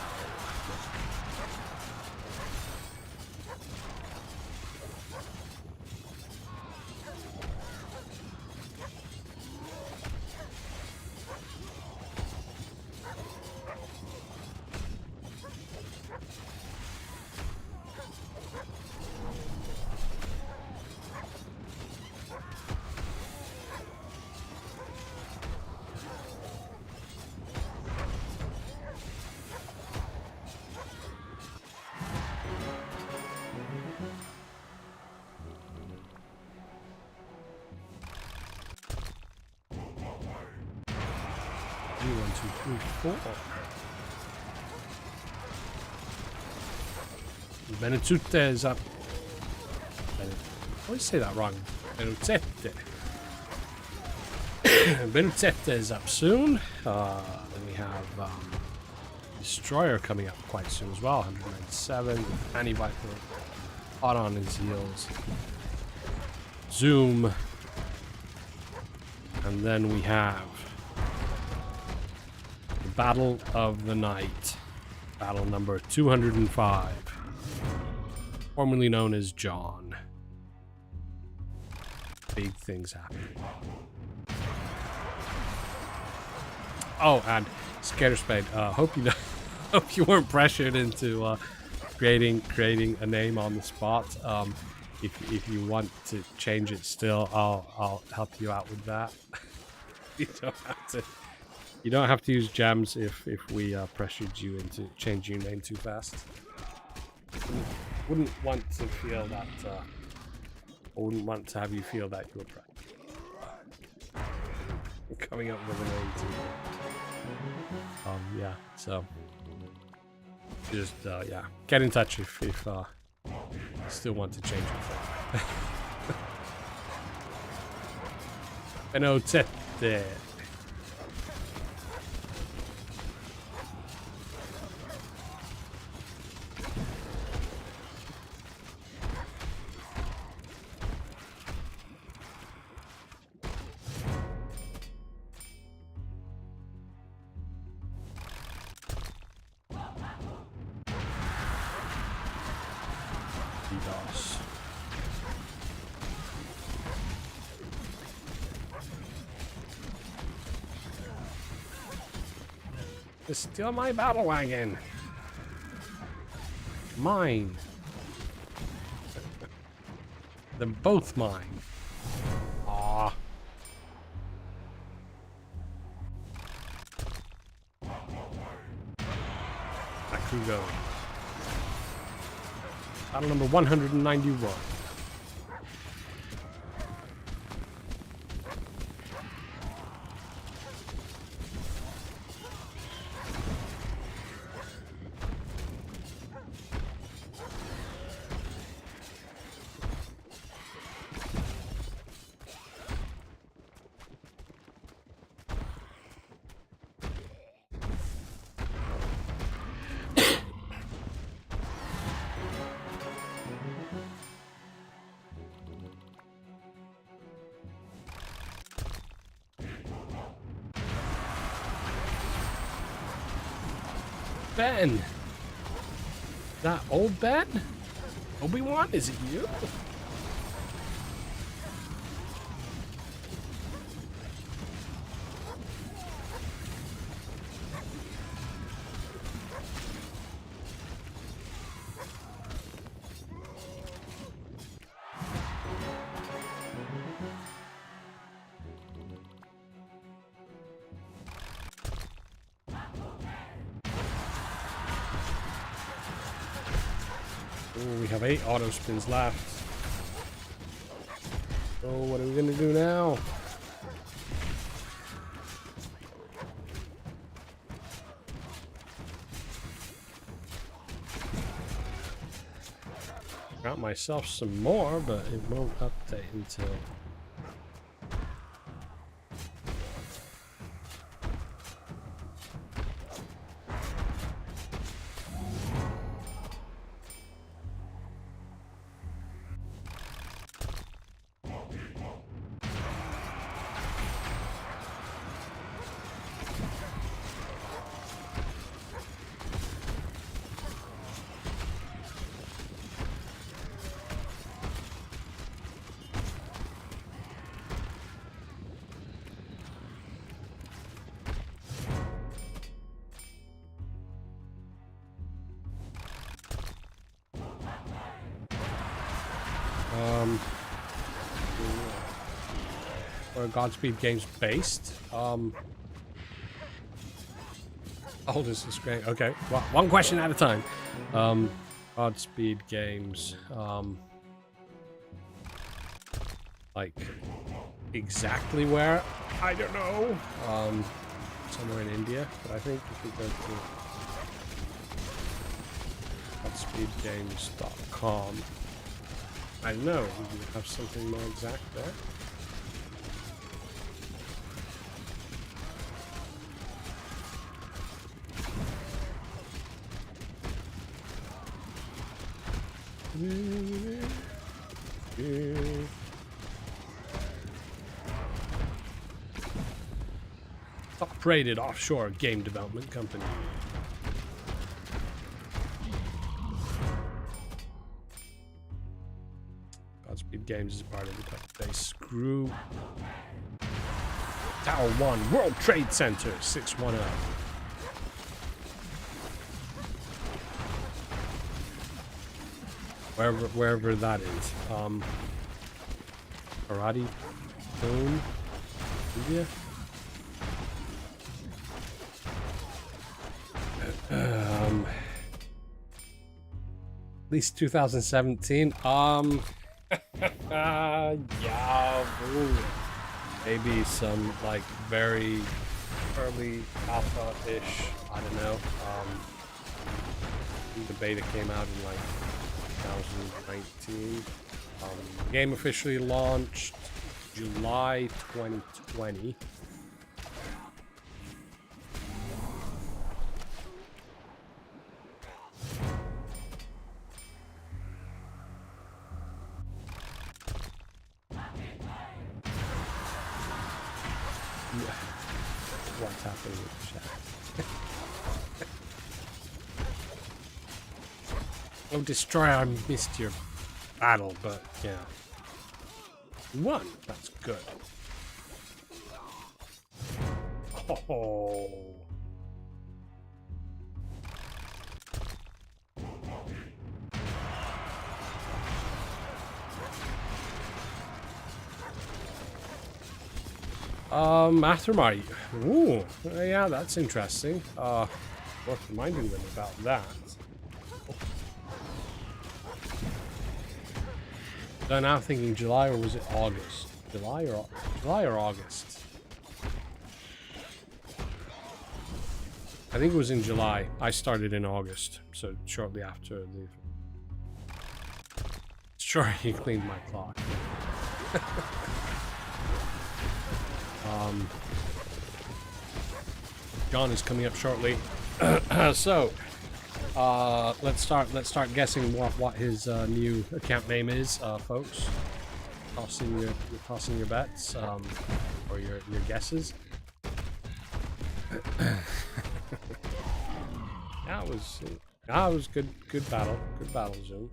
One, two, three, four. Benetute is up. I always say that wrong. Benutete. Benutete is up soon. Then we have Destroyer coming up quite soon as well. 197. Anti-Viper hot on his heels. Zoom. And then we have Battle of the Night. Battle number 205. Formerly known as John. Big things happen. Oh, and Scatter Spade. Hope you weren't pressured into creating a name on the spot. If you want to change it still, I'll help you out with that. You don't have to use gems if we pressured you into changing your name too fast. Wouldn't want to feel that. I wouldn't want to have you feel that you're coming up with a name too. Yeah. So just yeah, get in touch if you still want to change it. KasukeZakarya. It's still my battle wagon. Mine. They're both mine. Aww. Bakugo. Battle number 191. Ben! That old Ben? Obi-Wan, is it you? We have 8 auto spins left. So what are we gonna do now? Got myself some more, but it won't update until... Or Godspeed Games based. Oh, this is great. Okay, well, one question at a time. Godspeed Games. Like exactly where? I don't know. Somewhere in India, but I think if we go to GodspeedGames.com, I don't know. We have something more exact there. Top-rated offshore game development company. Godspeed Games is part of the base group. Tower 1, World Trade Center, 610. Wherever that is. Karate Boom, India. At least 2017. Yeah, ooh. Maybe some like very early alpha-ish. I don't know. I think the beta came out in like 2019. The game officially launched July 2020. What's happening with the chat? Oh, Destroyer, I missed your battle, but yeah. One, that's good. Oh. Aftermind. Ooh, yeah, that's interesting. Worth reminding them about that. So now I'm thinking July, or was it August? July or August? I think it was in July. I started in August, so shortly after the. Sure, he cleaned my clock. John is coming up shortly. So let's start guessing what his new account name is, folks. Tossing your bets, or your guesses. That was good battle, Zoom.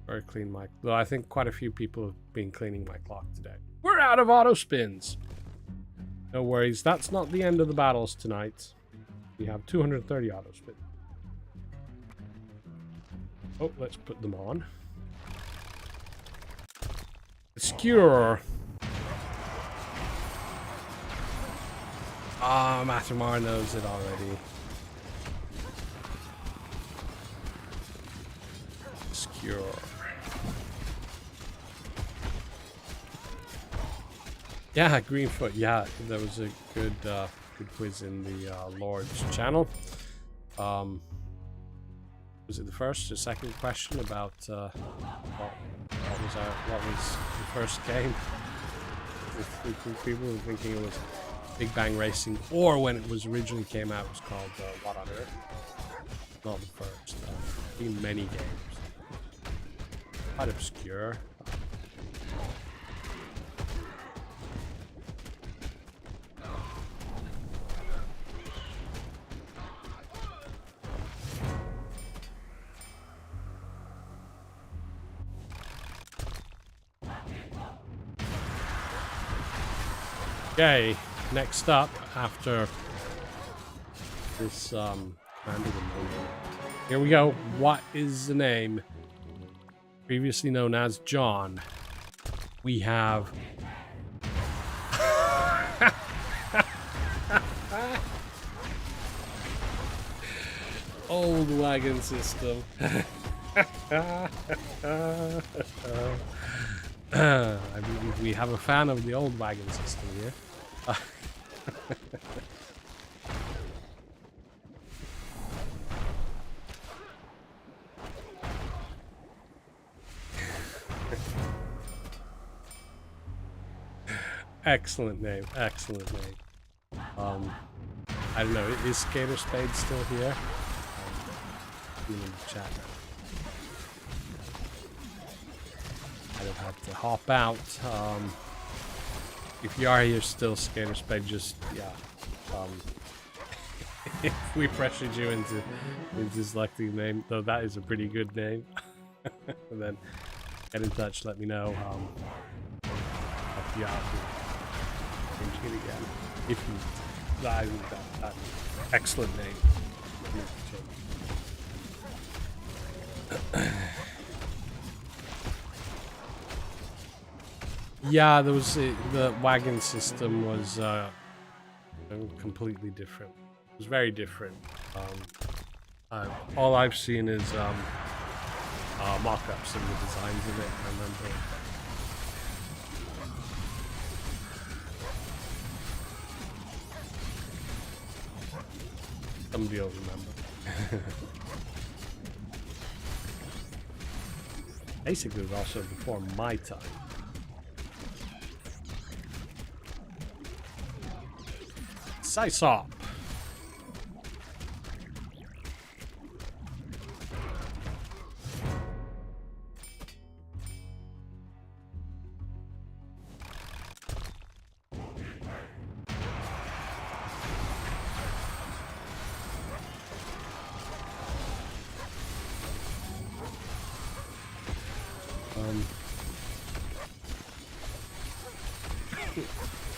Very clean mic. Though I think quite a few people have been cleaning my clock today. We're out of auto spins. No worries, that's not the end of the battles tonight. We have 230 auto spins. Oh, let's put them on. Skewer. Matamar knows it already. Skewer. Yeah, Greenfoot. Yeah, that was a good quiz in the Lord's channel. Was it the first or second question about what was the first game? People were thinking it was Big Bang Racing, or when it was originally came out, it was called What on Earth? Not the first. Been many games. Quite obscure. Okay, next up after this here we go. What is the name? Previously known as John. We have old wagon system. I believe we have a fan of the old wagon system here. Excellent name. Excellent name. I don't know. Is Skater Spade still here? In the chat now. I don't have to hop out. If you are here still, Skater Spade, just yeah. If we pressured you into selecting the name, though, that is a pretty good name. And then get in touch. Let me know. Help you out. Change it again. If you that excellent name. Yeah, there was the wagon system was completely different. It was very different. All I've seen is mock-ups and the designs of it. I remember. Somebody will remember. Basically, it was also before my time. Sysop.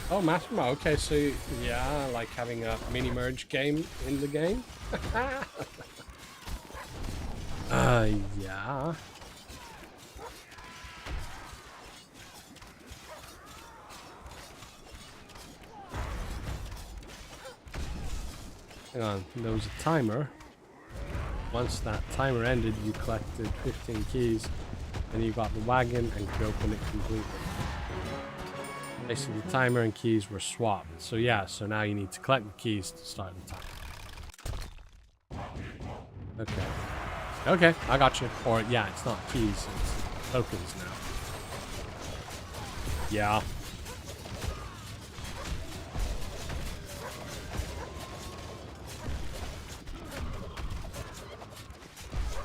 Oh, Massimo. Okay, so yeah, like having a mini merge game in the game. Yeah. Hang on, there was a timer. Once that timer ended, you collected 15 keys, and you got the wagon and could open it completely. Basically, the timer and keys were swapped. So yeah, so now you need to collect the keys to start the timer. Okay. Okay, I got you. Or yeah, it's not keys, it's tokens now. Yeah.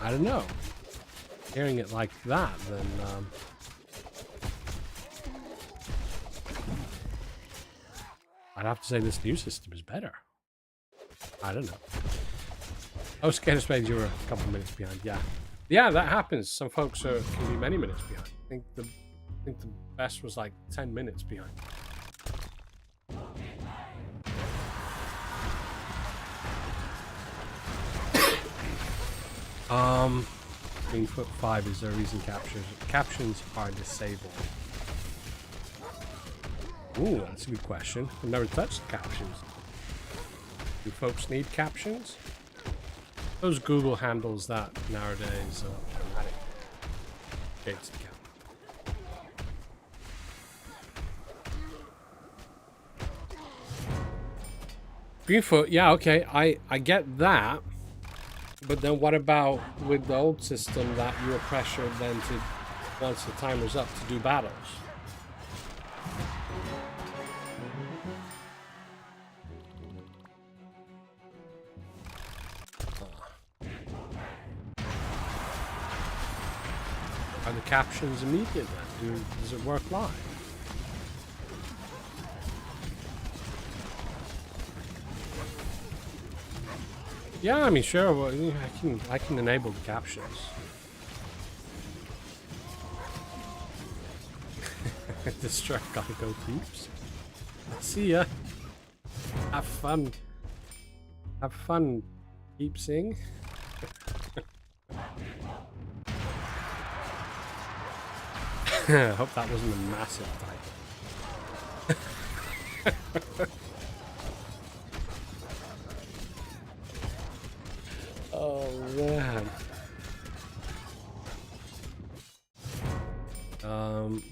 I don't know. Hearing it like that, then I'd have to say this new system is better. I don't know. Oh, Skater you were a couple minutes behind. Yeah, yeah, that happens. Some folks can be many minutes behind. I think the best was like 10 minutes behind. Greenfoot 5 is there a reason captions are disabled? Ooh, that's a good question. I've never touched captions. Do folks need captions? Those Google handles that nowadays automatic. Gates account. Greenfoot, yeah, okay, I get that. But then what about with the old system that you were pressured then to, once the timer's up, to do battles? Are the captions immediate then? Does it work live? Yeah, I mean, sure. Well, I can enable the captions. This truck gotta go, peeps. See ya. Have fun. Have fun, peepsing. I hope that wasn't a massive typo. Oh man.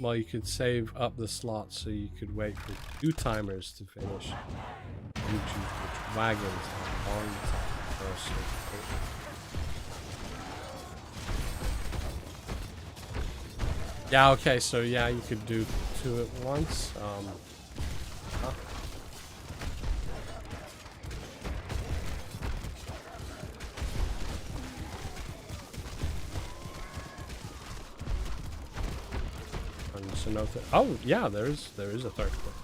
Well, you could save up the slots so you could wait for 2 timers to finish. You choose which wagons are on the time first. Yeah, okay, so yeah, you could do 2 at once. Huh? Oh yeah, there is a third quiz.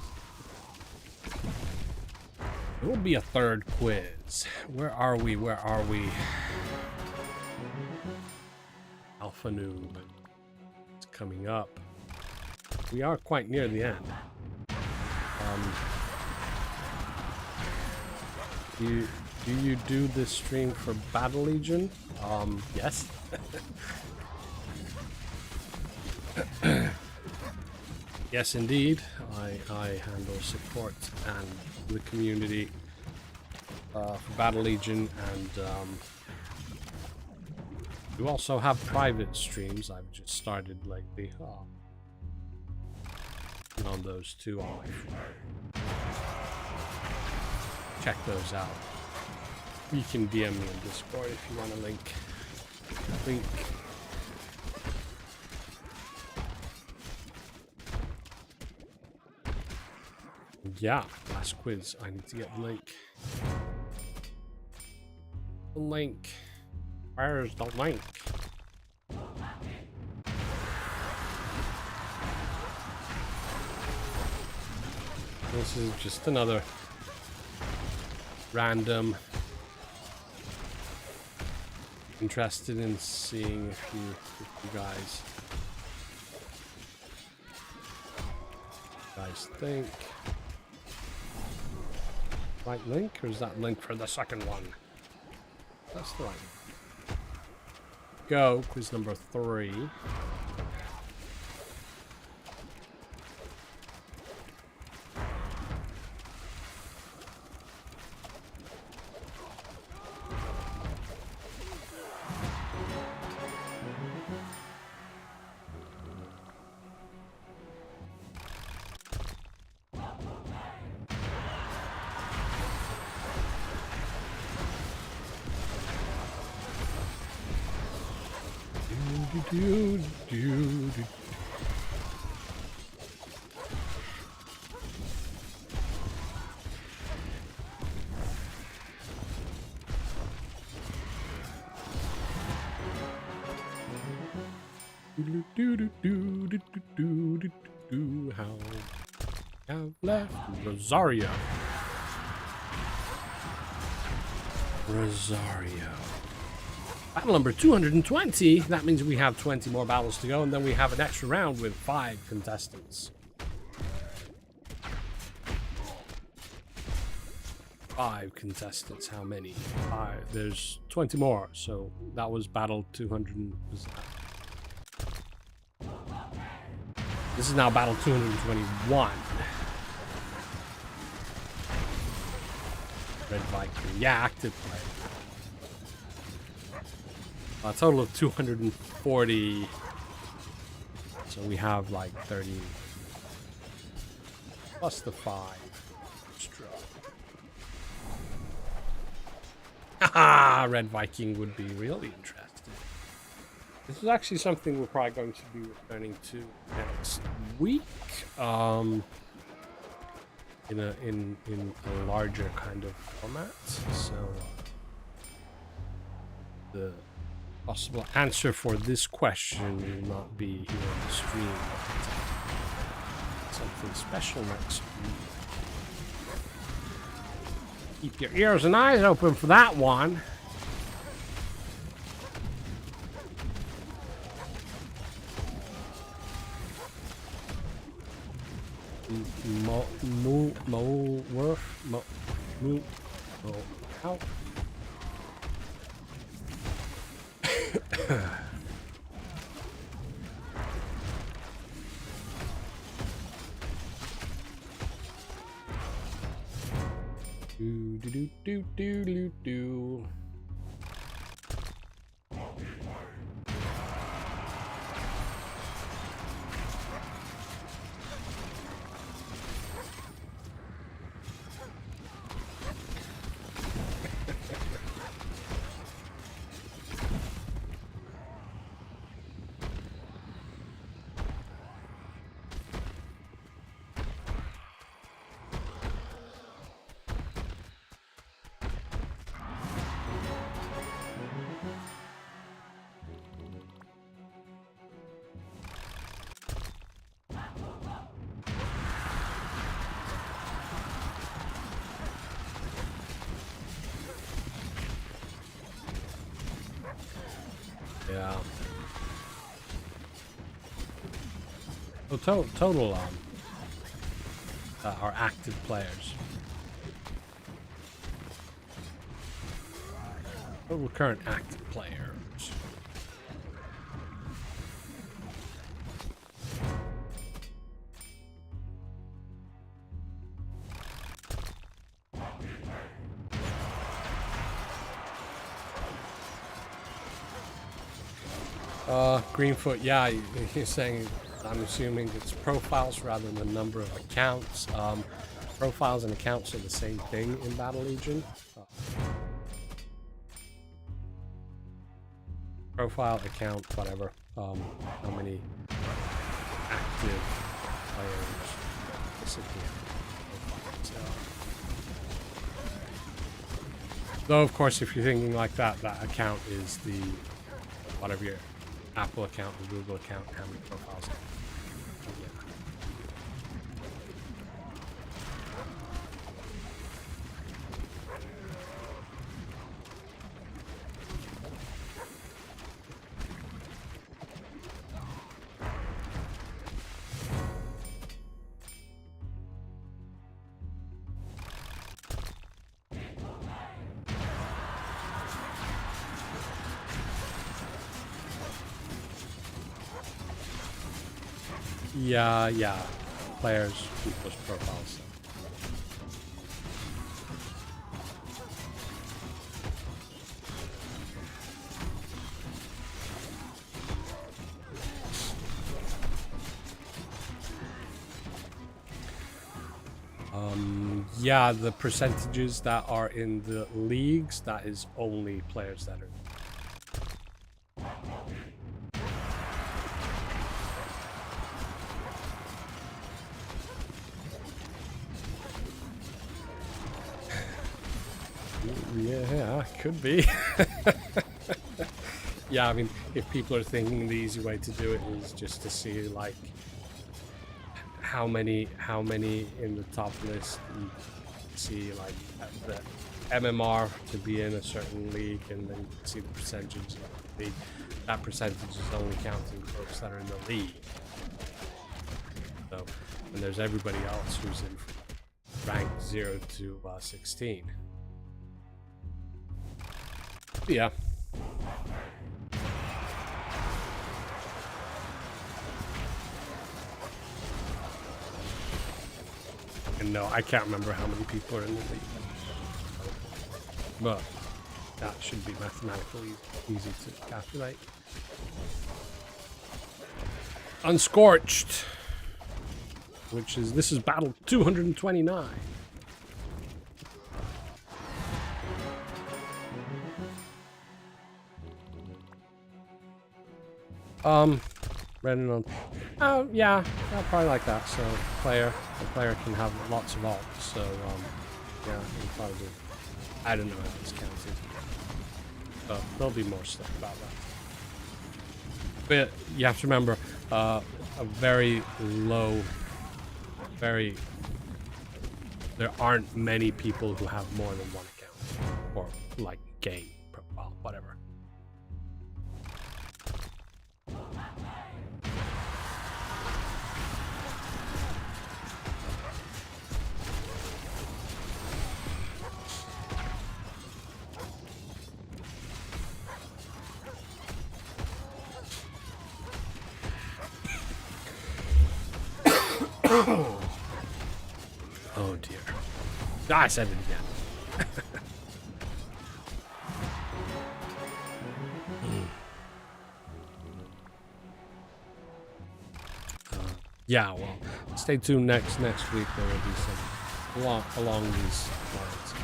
There will be a third quiz. Where are we? Where are we? Alpha Noob. It's coming up. We are quite near the end. Do you do this stream for Battle Legion? Yes. Yes, indeed. I handle support and the community for Battle Legion and We also have private streams I've just started lately. On those two on my phone. Check those out. You can DM me in Discord if you want a link. Yeah, last quiz. I need to get the link. The link. Where's the link? This is just another random. Interested in seeing if you guys think. Right link, or is that link for the second one? That's the right one. Go, quiz number 3. How have left Rosario. Battle number 220. That means we have 20 more battles to go, and then we have an extra round with 5 contestants. 5 contestants. How many? 5. There's 20 more. So that was battle 200. This is now battle 221. Red Viking. Yeah, active play. A total of 240. So we have like 30 plus the 5 extra. Haha! Red Viking would be really interesting. This is actually something we're probably going to be returning to next week. In a larger kind of format. So the possible answer for this question will not be here on the stream, but something special next week. Keep your ears and eyes open for that one. How? Do. Yeah. So total are active players. Total current active players. Greenfoot, yeah, you're saying, I'm assuming it's profiles rather than the number of accounts. Profiles and accounts are the same thing in Battle Legion. Profile, account, whatever. How many active players though, of course, if you're thinking like that, that account is the whatever your Apple account or Google account, how many profiles. Yeah, players equals profiles. Yeah, the percentages that are in the leagues, that is only players that are. Yeah, could be. Yeah, I mean, if people are thinking the easy way to do it is just to see like how many in the top list, you see like the MMR to be in a certain league, and then you can see the percentages of the league. That percentage is only counting folks that are in the league. So, and there's everybody else who's in rank 0 to 16. Yeah. And no, I can't remember how many people are in the league. But that should be mathematically easy to calculate. Unscorched, which is, this is battle 229. Running on. Oh yeah, probably like that. So the player can have lots of alts. So yeah, probably. I don't know how it's counted. So there'll be more stuff about that. But you have to remember, a very low, there aren't many people who have more than one account or like game profile, whatever. Oh dear. I said it again. Yeah, well, stay tuned next week. There will be some along these lines.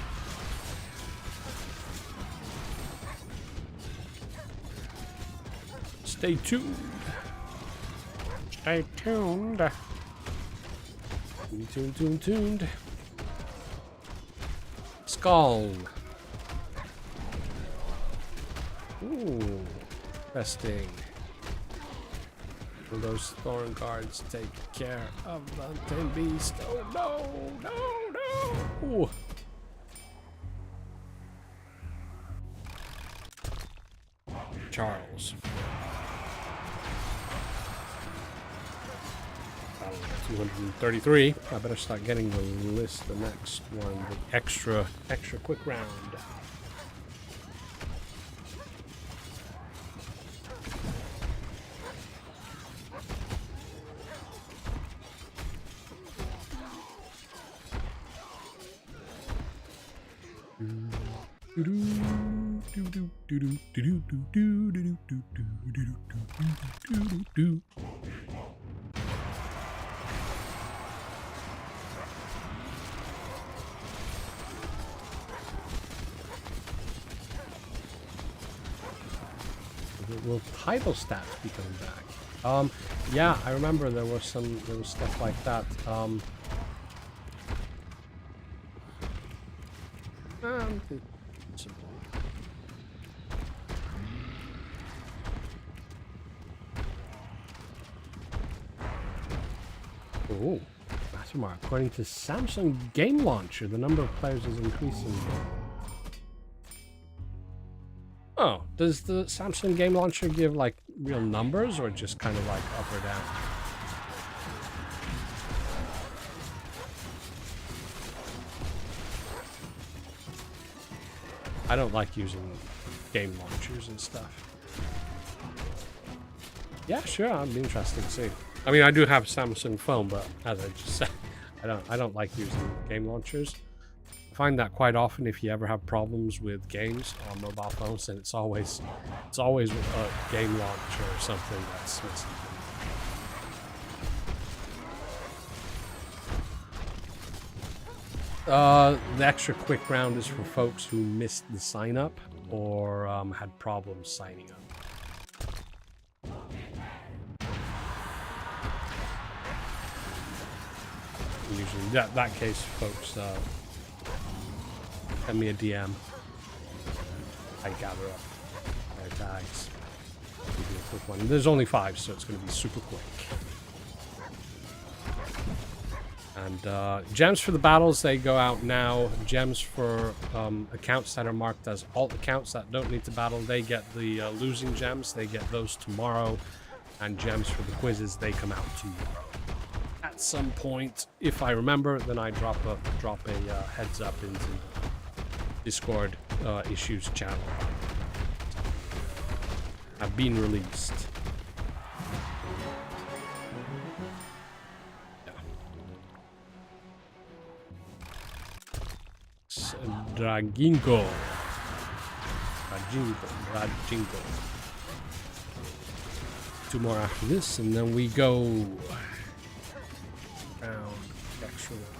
Stay tuned. Stay tuned. Tuned. Skull. Ooh, interesting. Will those thorn guards take care of the Tin Beast? Oh no! Ooh. Charles. 233. I better start getting the list. The next one, the extra quick round. Will title stats be coming back? Yeah, I remember there was stuff like that. Oh, Mastermark. According to Samsung Game Launcher, the number of players is increasing. Oh, does the Samsung Game Launcher give like real numbers or just kind of like up or down? I don't like using game launchers and stuff. Yeah, sure, I'd be interested to see. I mean, I do have a Samsung phone, but as I just said, I don't like using game launchers. I find that quite often if you ever have problems with games on mobile phones, then it's always a game launcher or something that's missing. The extra quick round is for folks who missed the sign up or had problems signing up. Usually, that case, folks, send me a DM. I gather up their tags. Give you a quick one. There's only 5, so it's going to be super quick. And gems for the battles, they go out now. Gems for accounts that are marked as alt accounts that don't need to battle, they get the losing gems. They get those tomorrow. And gems for the quizzes, they come out tomorrow. At some point, if I remember, then I drop a heads up into Discord issues channel. Have been released. Dragingo. Dragingo. 2 more after this, and then we go round extra one.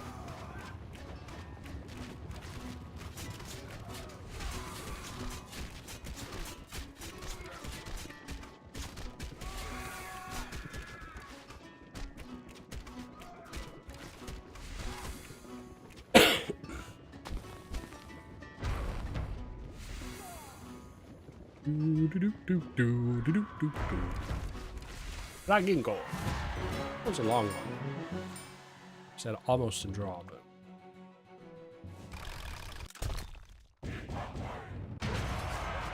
Dragingo. That was a long one. Said almost a draw, but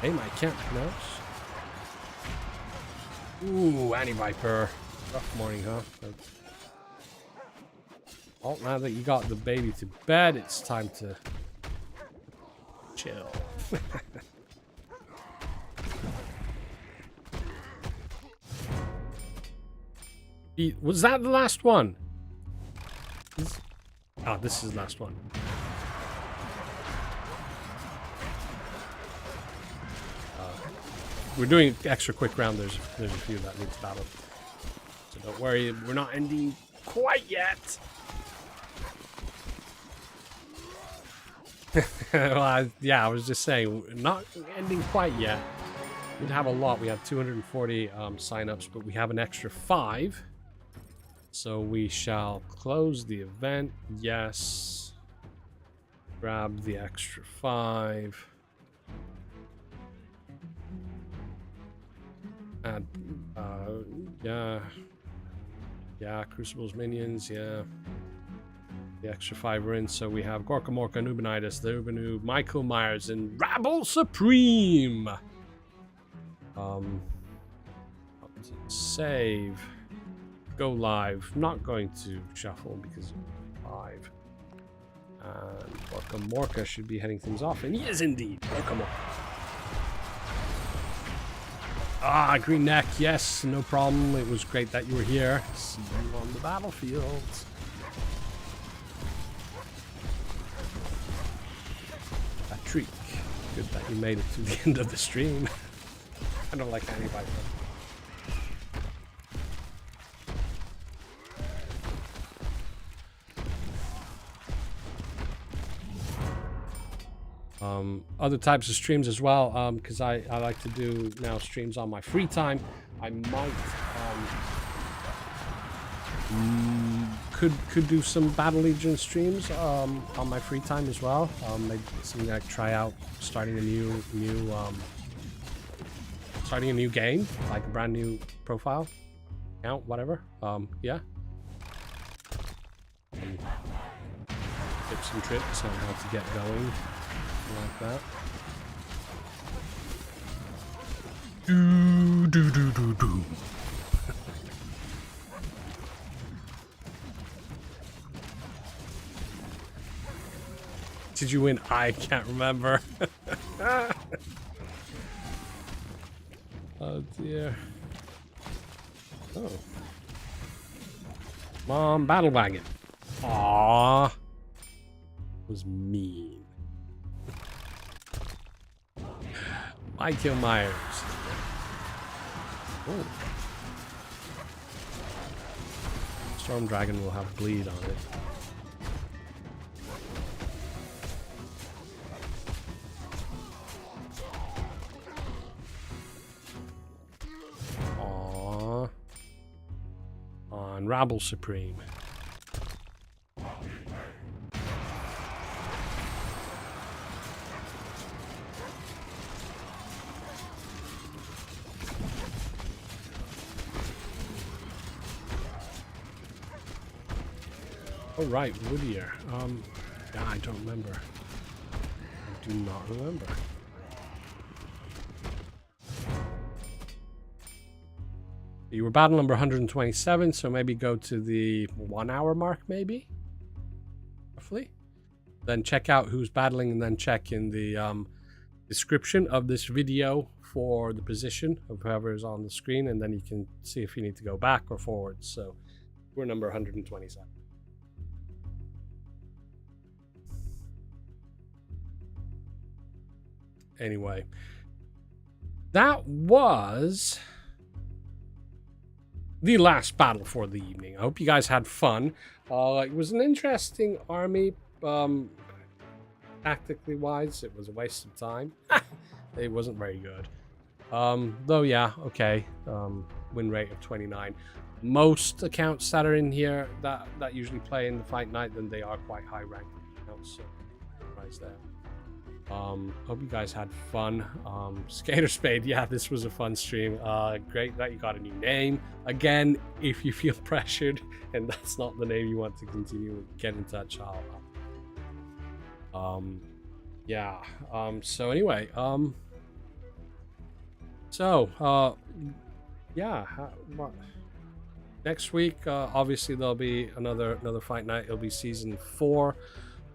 hey, I can't pronounce. Ooh, Anti-Viper. Rough morning, huh? Well, now that you got the baby to bed, it's time to chill. Was that the last one? This is the last one. We're doing extra quick round. There's a few that need to battle. So don't worry, we're not ending quite yet. Well, yeah, I was just saying, not ending quite yet. We'd have a lot. We have 240 signups, but we have an extra 5. So we shall close the event. Yes. Grab the extra 5. Add, yeah, Crucible's minions, yeah. The extra 5 are in, so we have Gorka Morka, Nubinitis, the Ubanoob, Michael Myers, and Rabble Supreme. Save. Go live. Not going to shuffle because live. And Gorka Morka should be heading things off, and he is indeed. Gorka Morka. Green Neck, yes, no problem. It was great that you were here. See you on the battlefield. Patrick, Good that you made it to the end of the stream. I don't like anybody. Other types of streams as well, because I like to do now streams on my free time. I might could do some Battle Legion streams on my free time as well. Maybe something like try out starting a new game, like a brand new profile, account, whatever. Yeah. Tips and tricks on how to get going. Like that. Do. Did you win? I can't remember. Oh dear. Oh. Mom, battle wagon. Aww. Was mean. Michael Myers. Oh. Storm Dragon will have bleed on it. Aww. On Rabble Supreme. Oh, right, Whittier. Yeah, I don't remember. I do not remember. You were battle number 127, so maybe go to the 1 hour mark, maybe? Roughly? Then check out who's battling, and then check in the description of this video for the position of whoever is on the screen, and then you can see if you need to go back or forward. So, we're number 127. Anyway, that was the last battle for the evening. I hope you guys had fun. It was an interesting army. Tactically wise, it was a waste of time. It wasn't very good. Though, yeah, okay. Win rate of 29. Most accounts that are in here that usually play in the fight night, then they are quite high ranked accounts. So, surprise there. Hope you guys had fun. Skater Spade, yeah, this was a fun stream. Great that you got a new name. Again, if you feel pressured and that's not the name you want to continue, get in touch. Yeah. So anyway, yeah. What? Next week, obviously there'll be another fight night. It'll be season 4.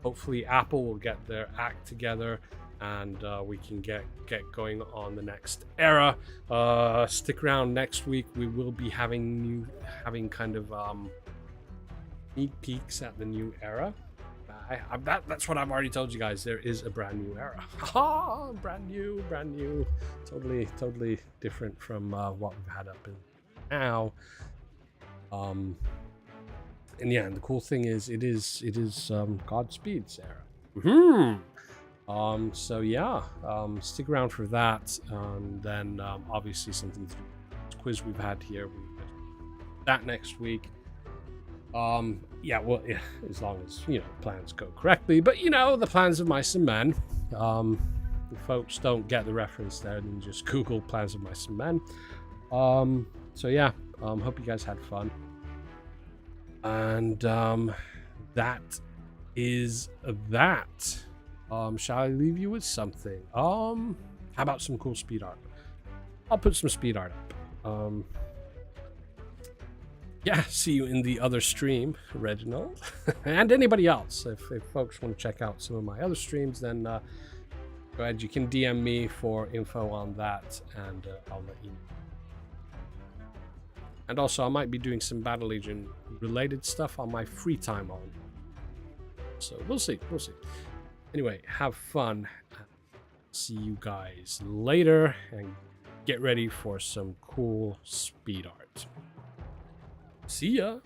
Hopefully Apple will get their act together and we can get going on the next era. Stick around next week. We will be having kind of sneak peeks at the new era. That's what I've already told you guys. There is a brand new era. brand new. Totally different from what we've had up in now. And yeah, and the cool thing is, it is Godspeed's era. So yeah, stick around for that, and then obviously something to do with the quiz we've had here. That next week. Yeah, well, yeah, as long as plans go correctly. But the plans of mice and men. If folks don't get the reference there, then just Google plans of mice and men. So yeah, hope you guys had fun. And that is that. Shall I leave you with something? How about some cool speed art? I'll put some speed art up. Yeah, see you in the other stream, Reginald. And anybody else. If folks want to check out some of my other streams, then go ahead. You can DM me for info on that, and I'll let you know. And also, I might be doing some Battle Legion related stuff on my free time on. So we'll see. Anyway, have fun. see you guys later and get ready for some cool speed art. See ya!